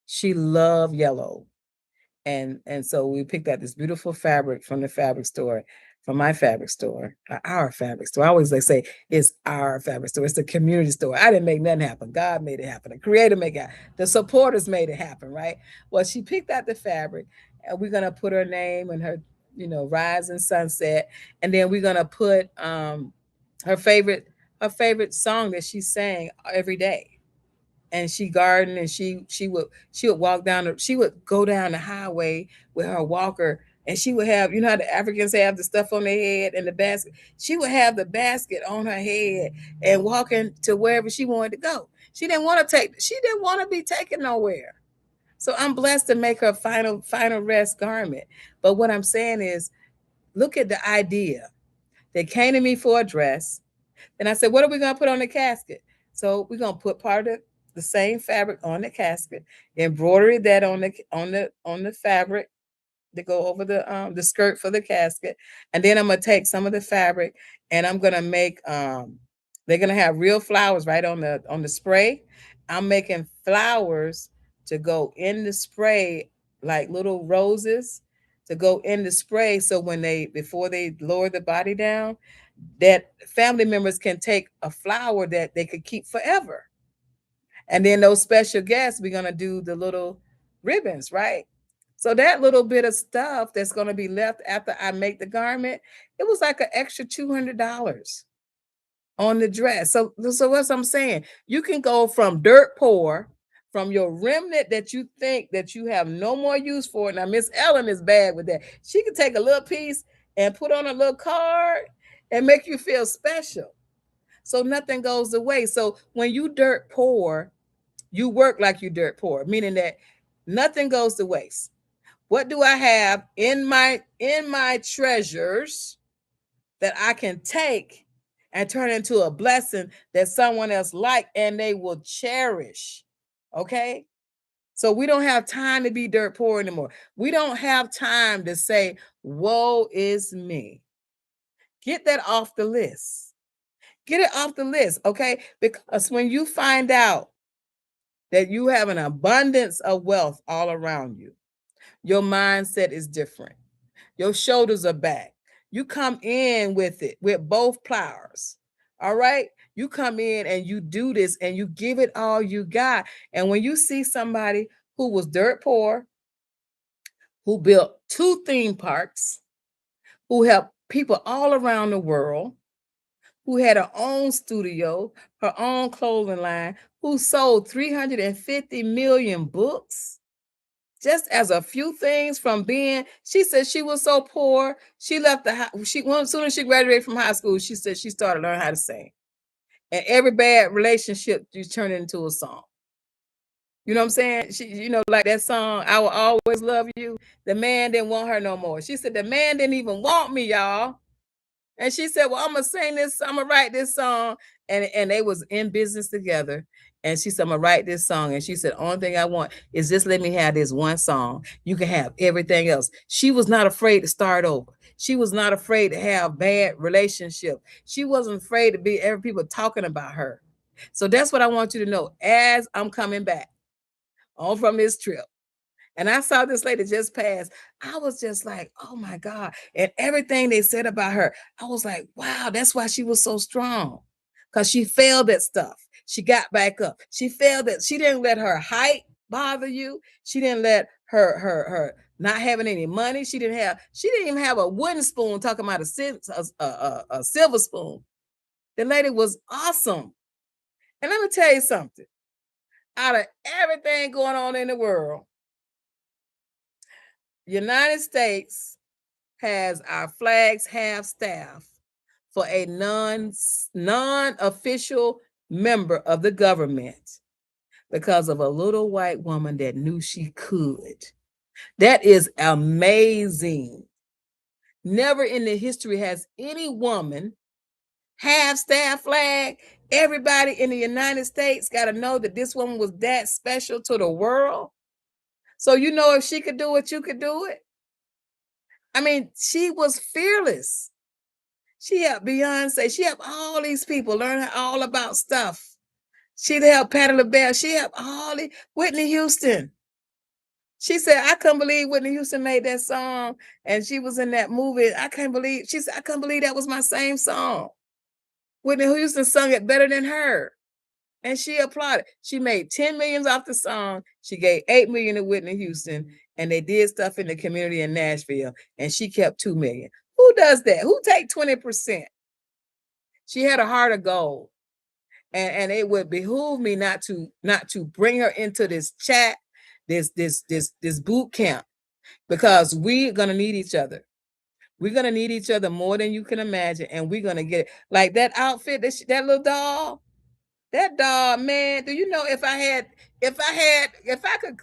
she loved yellow. And so we picked out this beautiful fabric from the fabric store, from my fabric store, our fabric store. I always like say it's our fabric store. It's the community store. I didn't make nothing happen. God made it happen. The creator made it happen. The supporters made it happen, right? Well, she picked out the fabric, and we're gonna put her name and her, rise and sunset, and then we're gonna put her favorite her favorite song that she sang every day, and she gardened, and she would walk down she would go down the highway with her walker, and she would have, how the Africans have the stuff on their head and the basket. She would have the basket on her head and walking to wherever she wanted to go. She didn't want to be taken nowhere. So I'm blessed to make her final rest garment. But what I'm saying is, look at the idea. They came to me for a dress, and I said, what are we going to put on the casket? So we're going to put part of the same fabric on the casket, embroidery that on the fabric to go over the skirt for the casket. And then I'm going to take some of the fabric, and I'm going to make they're going to have real flowers right on the spray. I'm making flowers to go in the spray, like little roses to go in the spray, so when they before they lower the body down, that family members can take a flower that they could keep forever. And then those special guests, we're going to do the little ribbons, right? So that little bit of stuff that's going to be left after I make the garment, it was like an extra $200 on the dress. So what I'm saying, you can go from dirt poor, from your remnant that you think that you have no more use for. Now, Miss Ellen is bad with that. She can take a little piece and put on a little card and make you feel special. So nothing goes away. So when you dirt poor, you work like you dirt poor, meaning that nothing goes to waste. What do I have in my treasures that I can take and turn into a blessing that someone else like and they will cherish? Okay? So we don't have time to be dirt poor anymore. We don't have time to say, woe is me. Get that off the list. Get it off the list, okay? Because when you find out that you have an abundance of wealth all around you, your mindset is different. Your shoulders are back. You come in with it, with both plows. All right? You come in and you do this and you give it all you got. And when you see somebody who was dirt poor, who built 2 theme parks, who helped people all around the world, who had her own studio, her own clothing line, who sold 350 million books, just as a few things from being, she said she was so poor, she left the house. As soon as she graduated from high school, she said she started learning how to sing. And every bad relationship just turned into a song. You know what I'm saying? Like that song, I Will Always Love You. The man didn't want her no more. She said, the man didn't even want me, y'all. And she said, well, I'm gonna sing this, I'm gonna write this song. And they was in business together. And she said, I'm gonna write this song. And she said, only thing I want is just let me have this one song. You can have everything else. She was not afraid to start over. She was not afraid to have bad relationship. She wasn't afraid to be every people talking about her. So that's what I want you to know as I'm coming back on from this trip. And I saw this lady just pass. I was just like, oh my God. And everything they said about her, I was like, wow, that's why she was so strong. Because she failed at stuff. She got back up. She failed at, she didn't let her height bother you. She didn't let her not having any money. She didn't even have a wooden spoon, talking about a silver spoon. The lady was awesome. And let me tell you something. Out of everything going on in the world, United States has our flags half staff for a non-official member of the government because of a little white woman that knew she could. That is amazing. Never in the history has any woman half staff flag. Everybody in the United States got to know that this woman was that special to the world. So you know, if she could do it, you could do it. I mean, she was fearless. She helped Beyonce. She helped all these people learn all about stuff. She helped Patti LaBelle. She helped all the Whitney Houston. She said, I couldn't believe Whitney Houston made that song and she was in that movie. I can't believe, she said, I couldn't believe that was my same song. Whitney Houston sung it better than her. And she applauded. She made 10 million off the song. She gave 8 million to Whitney Houston, and they did stuff in the community in Nashville, and she kept 2 million. Who does that? Who take 20%? She had a heart of gold. And it would behoove me not to bring her into this chat, this boot camp, because we're gonna need each other. We're gonna need each other more than you can imagine, and we're gonna get it. Like that outfit, that little doll. That dog, man, do you know if I could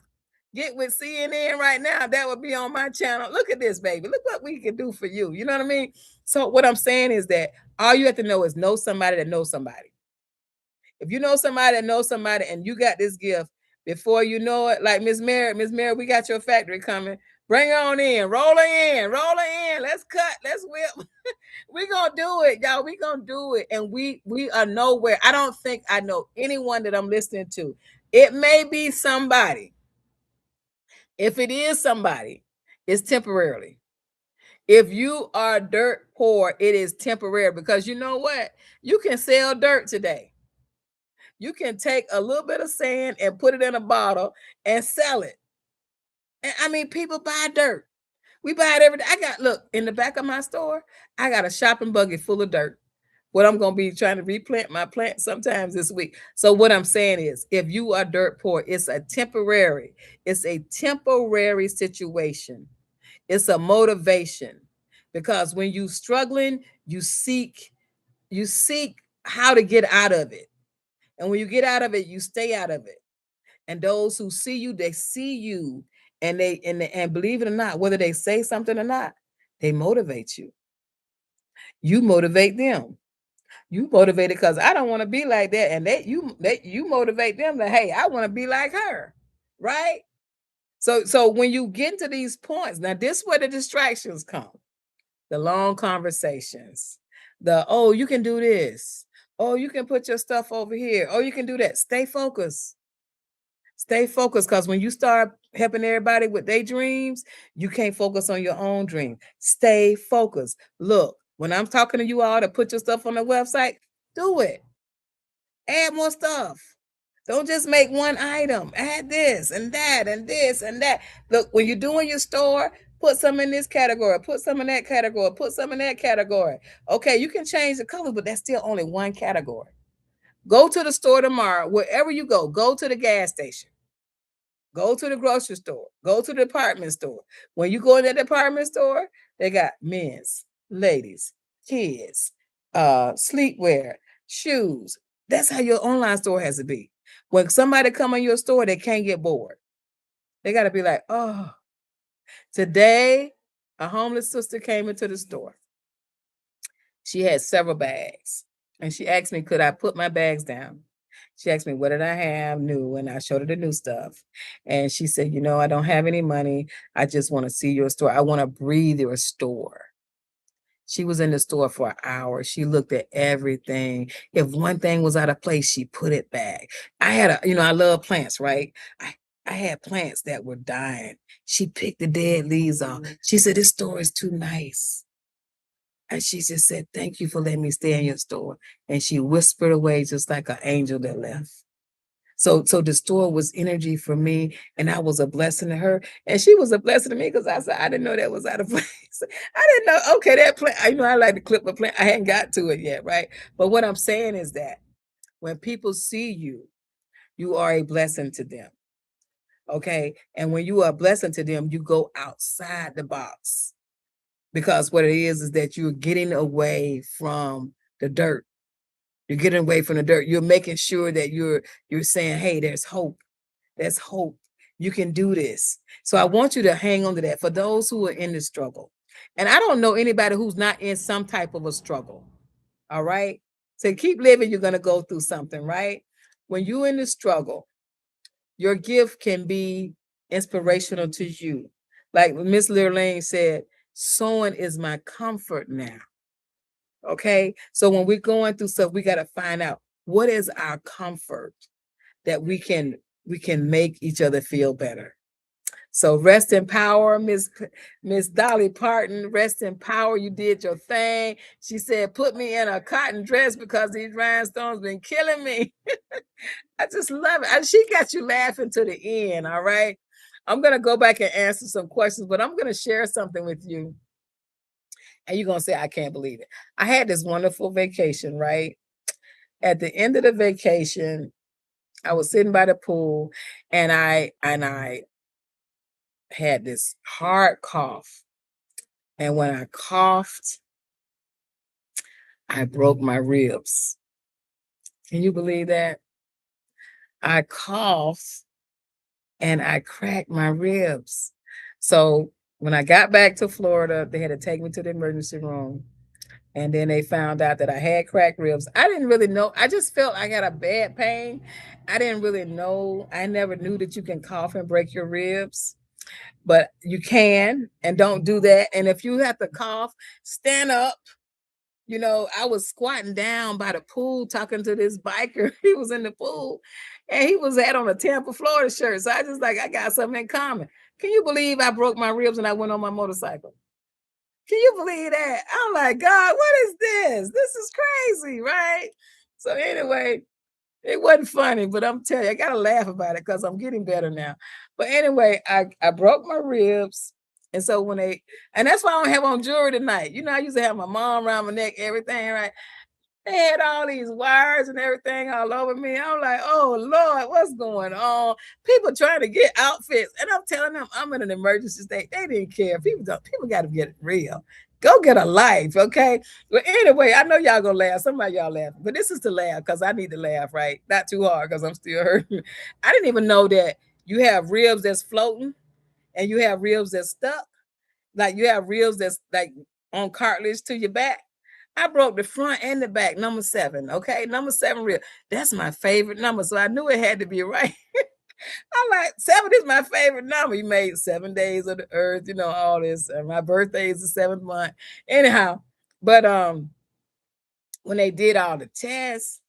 get with CNN right now, that would be on my channel. Look at this, baby. Look what we can do for you. You know what I mean? So what I'm saying is that all you have to know is know somebody that knows somebody. If you know somebody that knows somebody and you got this gift, before you know it, like Miss Mary, we got your factory coming. Bring her on in, roll her in, Let's cut, let's whip. We're gonna do it, y'all. We're gonna do it. And we are nowhere. I don't think I know anyone that I'm listening to. It may be somebody. If it is somebody, it's temporarily. If you are dirt poor, it is temporary, because you know what? You can sell dirt today. You can take a little bit of sand and put it in a bottle and sell it. And I mean, people buy dirt. We buy it every day. Look, in the back of my store, I got a shopping buggy full of dirt. What I'm going to be trying to replant my plant sometimes this week. So what I'm saying is, if you are dirt poor, it's a temporary situation. It's a motivation, because when you struggling, you seek how to get out of it. And when you get out of it, you stay out of it. And those who see you, they see you, and and believe it or not, whether they say something or not, they motivate you. You motivate them. You motivated because I don't want to be like that, and you motivate them that, hey, I want to be like her, right? So when you get to these points, now this is where the distractions come, the long conversations, oh, you can do this, oh, you can put your stuff over here, oh, you can do that. Stay focused. Stay focused, because when you start helping everybody with their dreams, you can't focus on your own dream. Stay focused. Look, when I'm talking to you all to put your stuff on the website, do it. Add more stuff. Don't just make one item. Add this and that and this and that. Look, when you're doing your store, put some in this category, put some in that category, put some in that category. Okay, you can change the colors, but that's still only one category. Go to the store tomorrow, wherever you go to the gas station, go to the grocery store, go to the department store. When you go in that department store, they got men's, ladies, kids, sleepwear, shoes. That's how your online store has to be. When somebody come in your store, they can't get bored. They got to be like, oh, today a homeless sister came into the store. She had several bags, and she asked me, could I put my bags down? She asked me, what did I have new? And I showed her the new stuff. And she said, I don't have any money. I just want to see your store. I want to breathe your store. She was in the store for an hour. She looked at everything. If one thing was out of place, she put it back. I love plants, right? I had plants that were dying. She picked the dead leaves off. She said, this store is too nice. And she just said, thank you for letting me stay in your store. And she whispered away just like an angel that left. So the store was energy for me, and I was a blessing to her. And she was a blessing to me, because I said, I didn't know that was out of place. I didn't know, okay, that plant, I like to clip a plant. I hadn't got to it yet, right? But what I'm saying is that When people see you, you are a blessing to them. Okay. And when you are a blessing to them, you go outside the box, because what it is that you're getting away from the dirt. You're getting away from the dirt. You're making sure that you're saying, hey, there's hope. There's hope. You can do this. So I want you to hang on to that for those who are in the struggle. And I don't know anybody who's not in some type of a struggle. All right. So keep living. You're going to go through something, right? When you're in the struggle, your gift can be inspirational to you. Like Miss Lurlane said, sewing is my comfort now. Okay. So when we're going through stuff, we got to find out what is our comfort that we can make each other feel better. So rest in power, Miss Dolly Parton. Rest in power. You did your thing. She said, "Put me in a cotton dress because these rhinestones been killing me." I just love it. She got you laughing to the end. All right. I'm gonna go back and answer some questions, but I'm gonna share something with you, and you're gonna say, "I can't believe it." I had this wonderful vacation. Right at the end of the vacation, I was sitting by the pool, and I had this hard cough. And when I coughed, I broke my ribs. Can you believe that? I coughed and I cracked my ribs. So when I got back to Florida, they had to take me to the emergency room. And then they found out that I had cracked ribs. I didn't really know. I just felt I got a bad pain. I didn't really know. I never knew that you can cough and break your ribs, but you can, and don't do that. And if you have to cough, stand up. I was squatting down by the pool talking to this biker. He was in the pool and he was had on a Tampa, Florida shirt. So I just like, I got something in common. Can you believe I broke my ribs and I went on my motorcycle? Can you believe that? I'm like, God, what is this? This is crazy, right? So anyway, it wasn't funny, but I'm telling you, I gotta laugh about it because I'm getting better now. But anyway, I broke my ribs. And so and that's why I don't have on jewelry tonight. I used to have my mom around my neck, everything, right? They had all these wires and everything all over me. I'm like, oh Lord, what's going on? People trying to get outfits, and I'm telling them I'm in an emergency state. They didn't care. People got to get real. Go get a life, okay? But anyway, I know y'all gonna laugh. Some of y'all laugh, but this is to laugh because I need to laugh, right? Not too hard because I'm still hurting. I didn't even know that you have ribs that's floating and you have ribs that's stuck. Like you have ribs that's like on cartilage to your back. I broke the front and the back, number 7. Okay, number 7 rib. That's my favorite number, so I knew it had to be right. I'm like, 7 is my favorite number. You made 7 days of the earth, all this. And my birthday is the 7th month. Anyhow, but when they did all the tests,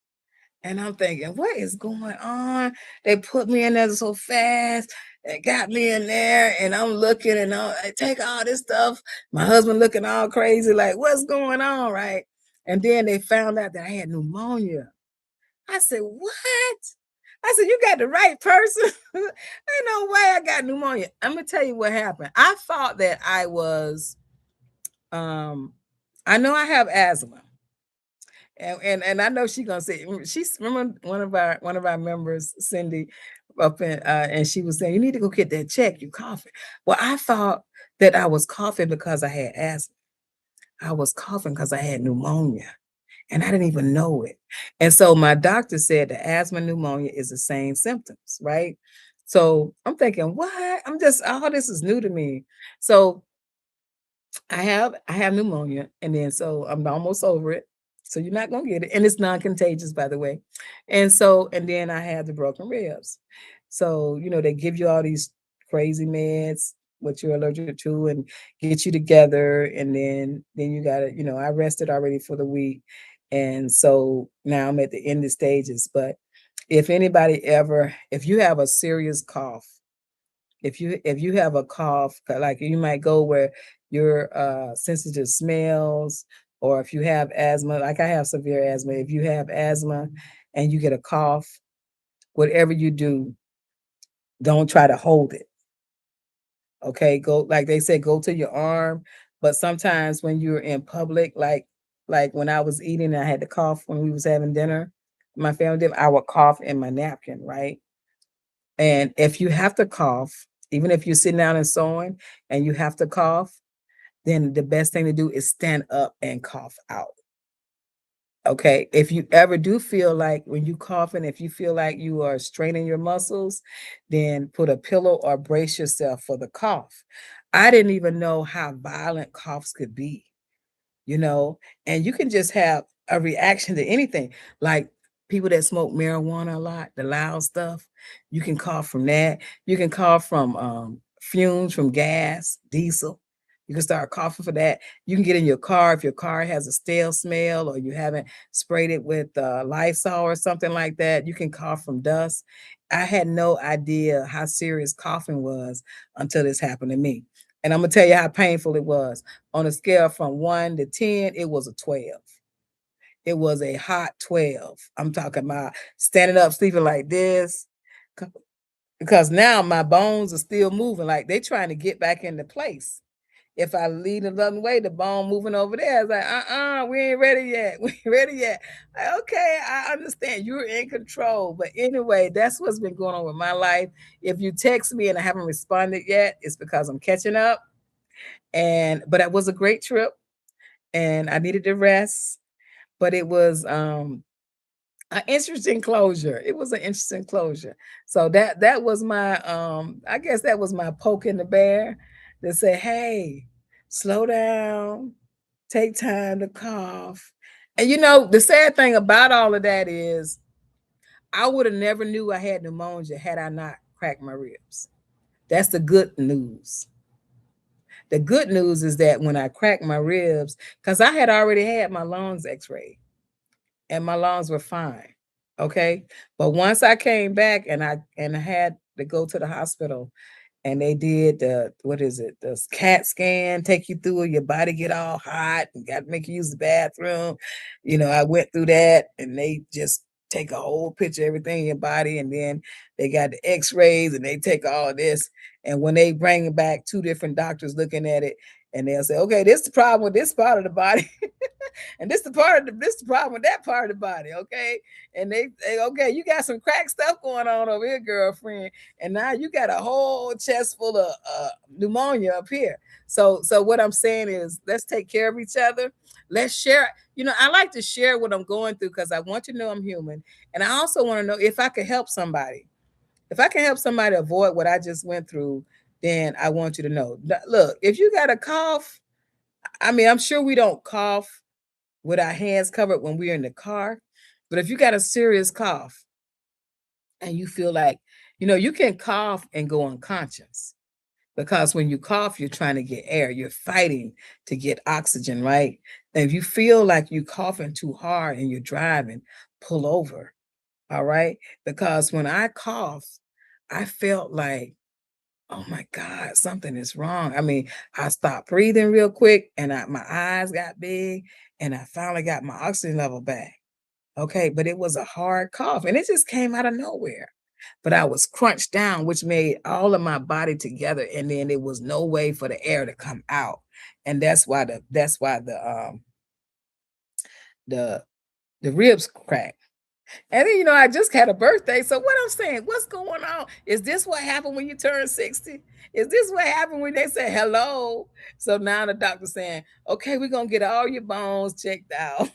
and I'm thinking, what is going on? They put me in there so fast. They got me in there, and I'm looking, and I take all this stuff. My husband looking all crazy, like, what's going on, right? And then they found out that I had pneumonia. I said, what? I said, you got the right person. Ain't no way I got pneumonia. I'm gonna tell you what happened. I thought that I know I have asthma. And I know she's gonna say she's remember one of our members, Cindy, up in and she was saying, you need to go get that check. You coughing. Well, I thought that I was coughing because I had asthma. I was coughing because I had pneumonia. And I didn't even know it. And so my doctor said that asthma and pneumonia is the same symptoms, right? So I'm thinking, what? All this is new to me. So I have pneumonia, and then so I'm almost over it. So you're not gonna get it, and it's non-contagious, by the way. And then I had the broken ribs. So they give you all these crazy meds, what you're allergic to, and get you together, and then you got to, I rested already for the week, and so now I'm at the end of stages. But if you have a serious cough, if you have a cough, like you might go where you're sensitive to smells, or if you have asthma, like I have severe asthma. If you have asthma and you get a cough, whatever you do, don't try to hold it. Okay, go, like they say, go to your arm. But sometimes when you're in public, like when I was eating, I had to cough when we was having dinner. my family did, I would cough in my napkin, right? And if you have to cough, even if you're sitting down and sewing and you have to cough, then the best thing to do is stand up and cough out. Okay. If you ever do feel like when you coughing, if you feel like you are straining your muscles, then put a pillow or brace yourself for the cough. I didn't even know how violent coughs could be, you know, and you can just have a reaction to anything. Like people that smoke marijuana a lot, the loud stuff, you can cough from that. You can cough from fumes from gas, diesel. You can start coughing for that. You can get in your car if your car has a stale smell or you haven't sprayed it with Lysol or something like that. You can cough from dust. I had no idea how serious coughing was until this happened to me. And I'm gonna tell you how painful it was. On a scale from 1 to 10, it was a 12. It was a hot 12. I'm talking about standing up, sleeping like this, c because now my bones are still moving, like, they trying to get back into place. If I lean another way, the bone moving over there, it's like, we ain't ready yet. We ain't ready yet." Okay, I understand you're in control, but anyway, that's what's been going on with my life. If you text me and I haven't responded yet, it's because I'm catching up, but it was a great trip, and I needed to rest, but it was, an interesting closure. It was an interesting closure. So that was my, I guess that was my poke in the bear to say, "Hey, slow down, take time to cough." And, you know, the sad thing about all of that is I woulda never knew I had pneumonia had I not cracked my ribs. That's the good news. The good news is that when I cracked my ribs, because I had already had my lungs x-rayed and my lungs were fine. Okay. But once I came back and I had to go to the hospital and they did the what is it? The CAT scan, take you through it, your body get all hot and got to make you use the bathroom. You know, I went through that and they just take a whole picture of everything in your body, and then they got the x-rays and they take all this. And when they bring it back, two different doctors looking at it, and they'll say, okay, this is the problem with this part of the body. And this the problem with that part of the body, okay? And they okay, you got some crack stuff going on over here, girlfriend, and now you got a whole chest full of pneumonia up here. So what I'm saying is, let's take care of each other. Let's share. You know, I like to share what I'm going through because I want you to know I'm human, and I also want to know if I can help somebody. If I can help somebody avoid what I just went through, then I want you to know. Look, if you got a cough, I mean, I'm sure we don't cough with our hands covered when we're in the car. But if you got a serious cough and you feel like, you know, you can cough and go unconscious because when you cough, you're trying to get air, you're fighting to get oxygen, right? And if you feel like you're coughing too hard and you're driving, pull over, all right? Because when I coughed, I felt like, oh my God, something is wrong. I mean, I stopped breathing real quick and my eyes got big and I finally got my oxygen level back. Okay, but it was a hard cough and it just came out of nowhere. But I was crunched down, which made all of my body together, and then there was no way for the air to come out. And the the ribs cracked. And then, you know, I just had a birthday. So what I'm saying, what's going on? Is this what happened when you turn 60? Is this what happened when they say hello? So now the doctor's saying, okay, we're gonna get all your bones checked out.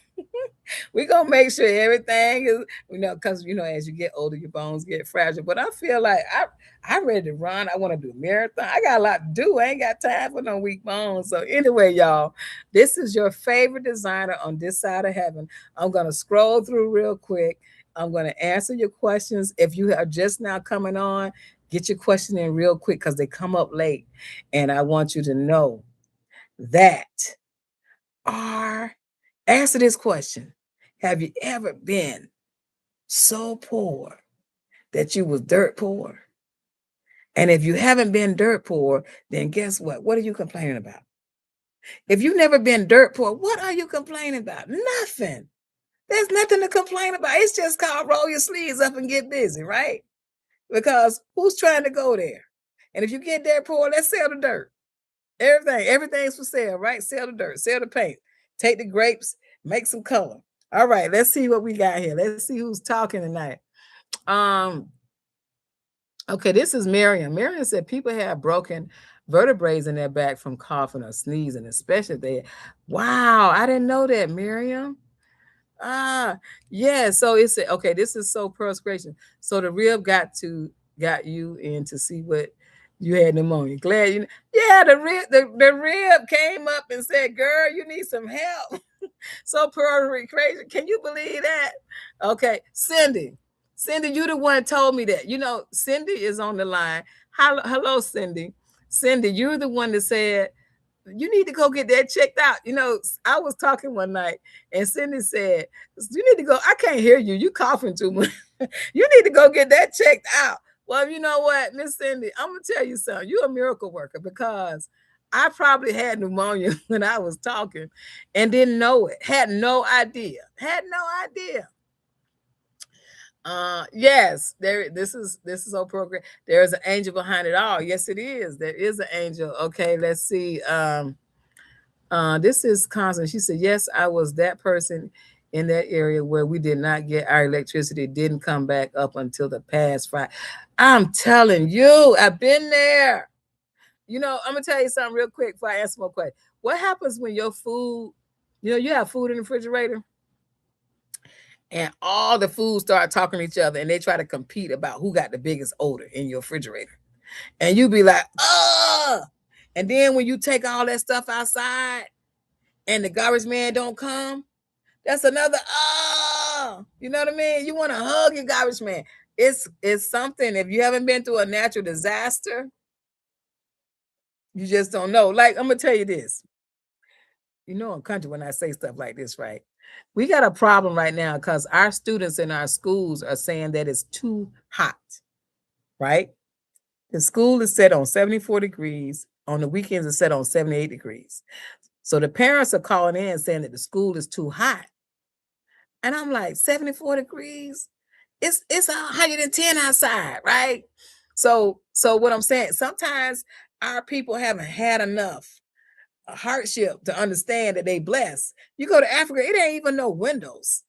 We're gonna make sure everything is, you know, because you know, as you get older, your bones get fragile. But I feel like I'm ready to run. I want to do a marathon. I got a lot to do. I ain't got time for no weak bones. So anyway, y'all, this is your favorite designer on this side of heaven. I'm gonna scroll through real quick. I'm gonna answer your questions. If you are just now coming on, get your question in real quick because they come up late. And I want you to know that are answer this question. Have you ever been so poor that you was dirt poor? And if you haven't been dirt poor, then guess what? What are you complaining about? If you've never been dirt poor, what are you complaining about? Nothing. There's nothing to complain about. It's just called roll your sleeves up and get busy, right? Because who's trying to go there? And if you get dirt poor, let's sell the dirt. Everything's for sale, right? Sell the dirt, sell the paint, take the grapes, make some color. All right, let's see what we got here. Let's see who's talking tonight. Um, okay, this is Miriam. Miriam said people have broken vertebrae in their back from coughing or sneezing, especially if they. Wow, I didn't know that, Miriam. Ah, yeah. So it's okay. This is so perspiration. So the rib got you in to see what you had pneumonia. Glad you. Yeah, the rib came up and said, "Girl, you need some help." So crazy. Can you believe that? Okay, Cindy. Cindy, you the one told me that. Cindy is on the line. Hello, Cindy. Cindy, you're the one that said you need to go get that checked out. I was talking one night and Cindy said, you need to go. I can't hear you. You coughing too much. You need to go get that checked out. Well, you know what, Miss Cindy, I'm gonna tell you something. You're a miracle worker because I probably had pneumonia when I was talking and didn't know it. Had no idea. Had no idea. Yes, this is so program. There is an angel behind it all. Yes, it is. There is an angel. Okay, let's see. This is Constant. She said, yes, I was that person in that area where we did not get our electricity, didn't come back up until the past Friday. I'm telling you, I've been there. I'm gonna tell you something real quick before I answer more questions. What happens when your food, you have food in the refrigerator and all the food start talking to each other and they try to compete about who got the biggest odor in your refrigerator. And you be like, oh, and then when you take all that stuff outside and the garbage man don't come, that's another you know what I mean? You want to hug your garbage man. It's something. If you haven't been through a natural disaster, you just don't know. Like, I'm gonna tell you this. In country when I say stuff like this, right? We got a problem right now because our students in our schools are saying that it's too hot, right? The school is set on 74 degrees. On the weekends, it's set on 78 degrees. So the parents are calling in saying that the school is too hot. And I'm like, 74 degrees? It's 110 outside, right? So what I'm saying, sometimes our people haven't had enough hardship to understand that they blessed. You go to Africa, it ain't even no windows.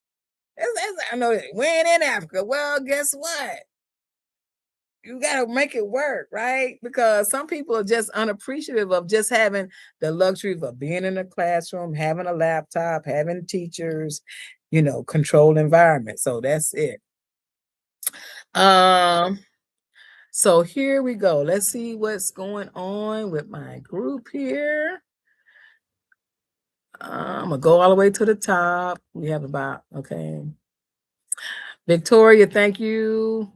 I know that we ain't in Africa. Well, guess what? You got to make it work, right? Because some people are just unappreciative of just having the luxury of being in a classroom, having a laptop, having teachers, controlled environment. So that's it. Um, so here we go. Let's see what's going on with my group here. I'm gonna go all the way to the top. We have okay. Victoria, thank you.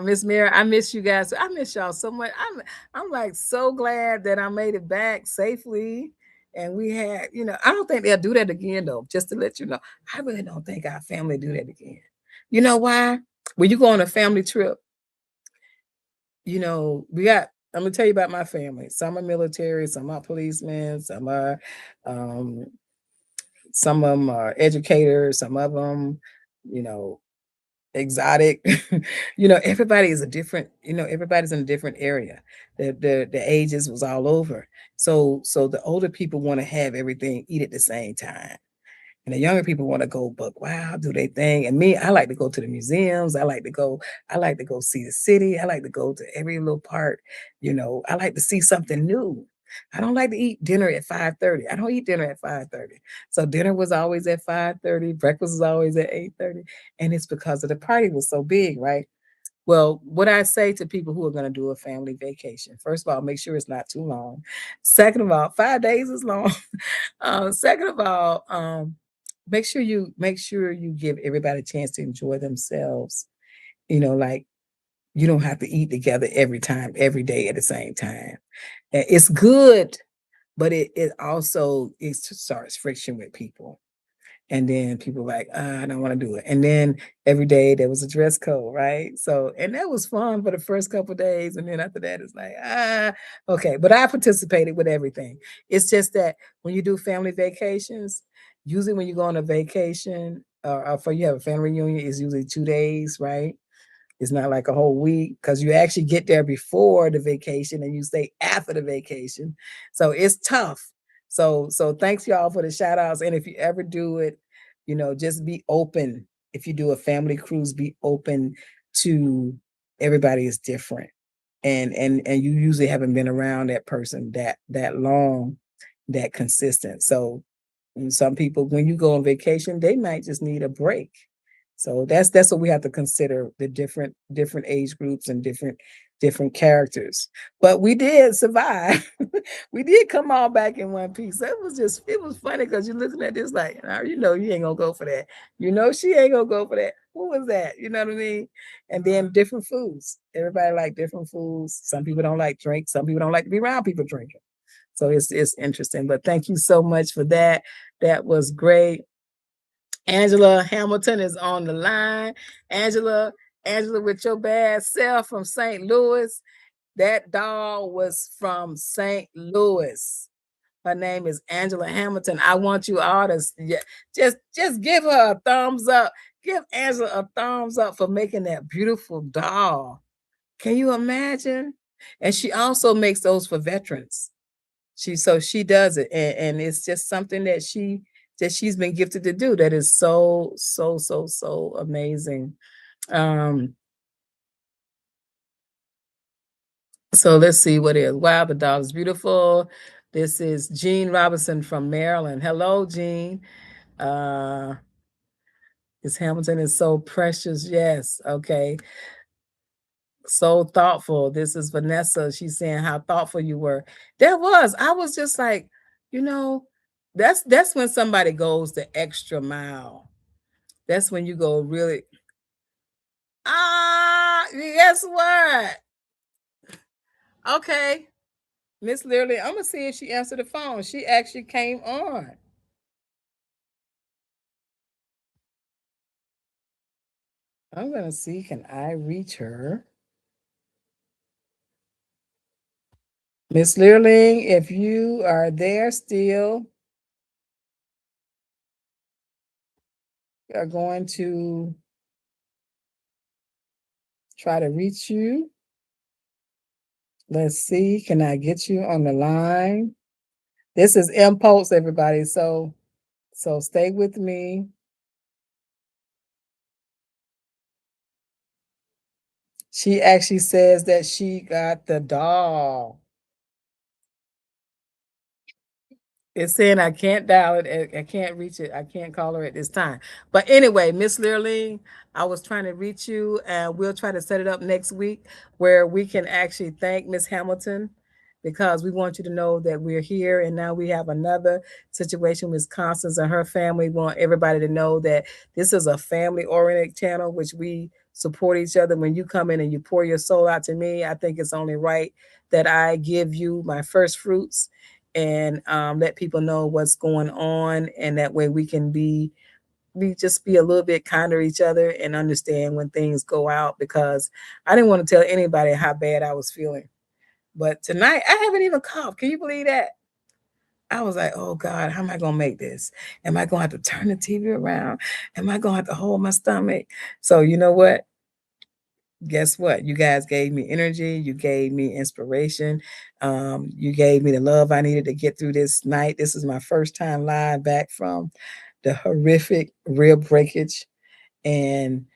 Miss Mary, I miss you guys. I miss y'all so much. I'm like so glad that I made it back safely. And we had, I don't think they'll do that again though, just to let you know. I really don't think our family do that again. You know why? When you go on a family trip, I'm gonna tell you about my family. Some are military, some are policemen, um, some of them are educators, some of them, you know, exotic. Everybody is a different, everybody's in a different area. The ages was all over. So the older people want to have everything eat at the same time. And the younger people want to go, but wow, do they thing? And me, I like to go to the museums. I like to go see the city. I like to go to every little part. I like to see something new. I don't like to eat dinner at 5:30. I don't eat dinner at 5:30. So dinner was always at 5:30. Breakfast was always at 8:30. And it's because of the party was so big, right? Well, what I say to people who are going to do a family vacation, first of all, make sure it's not too long. Second of all, 5 days is long. Second of all, make sure you give everybody a chance to enjoy themselves. Like you don't have to eat together every time, every day at the same time. It's good, but it also it starts friction with people. And then people like, I don't want to do it. And then every day there was a dress code, right? So, and that was fun for the first couple of days. And then after that, it's like, okay. But I participated with everything. It's just that when you do family vacations, usually when you go on a vacation or for you have a family reunion, it's usually 2 days, right? It's not like a whole week because you actually get there before the vacation and you stay after the vacation. So it's tough. So thanks y'all for the shout outs. And if you ever do it, Just be open. If you do a family cruise, be open to everybody is different. And you usually haven't been around that person that long, that consistent. So some people, when you go on vacation, they might just need a break. So that's what we have to consider, the different age groups and different characters. But we did survive. We did come all back in one piece. It was funny because you're looking at this like, now you ain't gonna go for that. She ain't gonna go for that. What was that? You know what I mean? And then different foods. Everybody like different foods. Some people don't like drink. Some people don't like to be around people drinking. So it's interesting. But thank you so much for that. That was great. Angela Hamilton is on the line. Angela, Angela, with your bad self from St. Louis. That doll was from St. Louis. Her name is Angela Hamilton. I want you all to just give her a thumbs up. Give Angela a thumbs up for making that beautiful doll. Can you imagine? And she also makes those for veterans. She does it, and it's just something that she's been gifted to do. That is so so so so amazing. Um, so let's see what is. Wow, the dog is beautiful. This is Jean Robinson from Maryland. Hello, Jean. Uh, this Hamilton is so precious. Yes. Okay. So thoughtful. This is Vanessa. She's saying how thoughtful you were. I was just like, you know, that's when somebody goes the extra mile. That's when you go really, guess what? Okay. Miss Literally, I'm gonna see if she answered the phone. She actually came on. I'm gonna see, can I reach her? Miss Learling, if you are there still, we are going to try to reach you. Let's see, can I get you on the line? This is Impulse, everybody. So stay with me. She actually says that she got the doll. It's saying I can't dial it. I can't reach it. I can't call her at this time. But anyway, Miss Learling, I was trying to reach you, and we'll try to set it up next week where we can actually thank Miss Hamilton, because we want you to know that we're here. And now we have another situation with Constance and her family. We want everybody to know that this is a family-oriented channel, which we support each other. When you come in and you pour your soul out to me, I think it's only right that I give you my first fruits and let people know what's going on, and that way we just be a little bit kinder to each other and understand when things go out, because I didn't want to tell anybody how bad I was feeling. But tonight I haven't even coughed. Can you believe that? I was like, oh God, how am I gonna make this? Am I gonna have to turn the TV around? Am I gonna have to hold my stomach? So you know what? Guess what? You guys gave me energy. You gave me inspiration. You gave me the love I needed to get through this night. This is my first time live back from the horrific rib breakage, and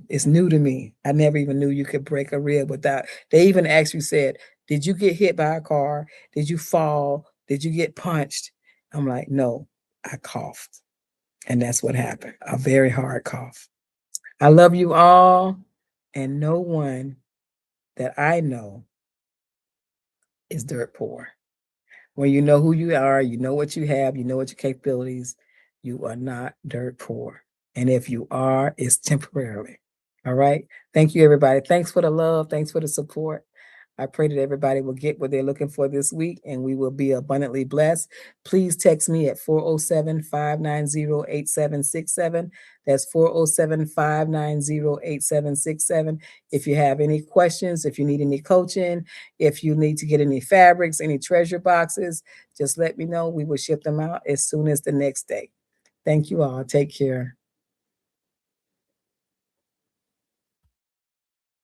it's new to me. I never even knew you could break a rib without. They even actually said, "Did you get hit by a car? Did you fall? Did you get punched?" I'm like, "No, I coughed," and that's what happened. A very hard cough. I love you all, and no one that I know is dirt poor. When you know who you are, you know what you have, you know what your capabilities, you are not dirt poor. And if you are, it's temporarily. All right. Thank you, everybody. Thanks for the love. Thanks for the support. I pray that everybody will get what they're looking for this week, and we will be abundantly blessed. Please text me at 407-590-8767. That's 407-590-8767. If you have any questions, if you need any coaching, if you need to get any fabrics, any treasure boxes, just let me know. We will ship them out as soon as the next day. Thank you all. Take care.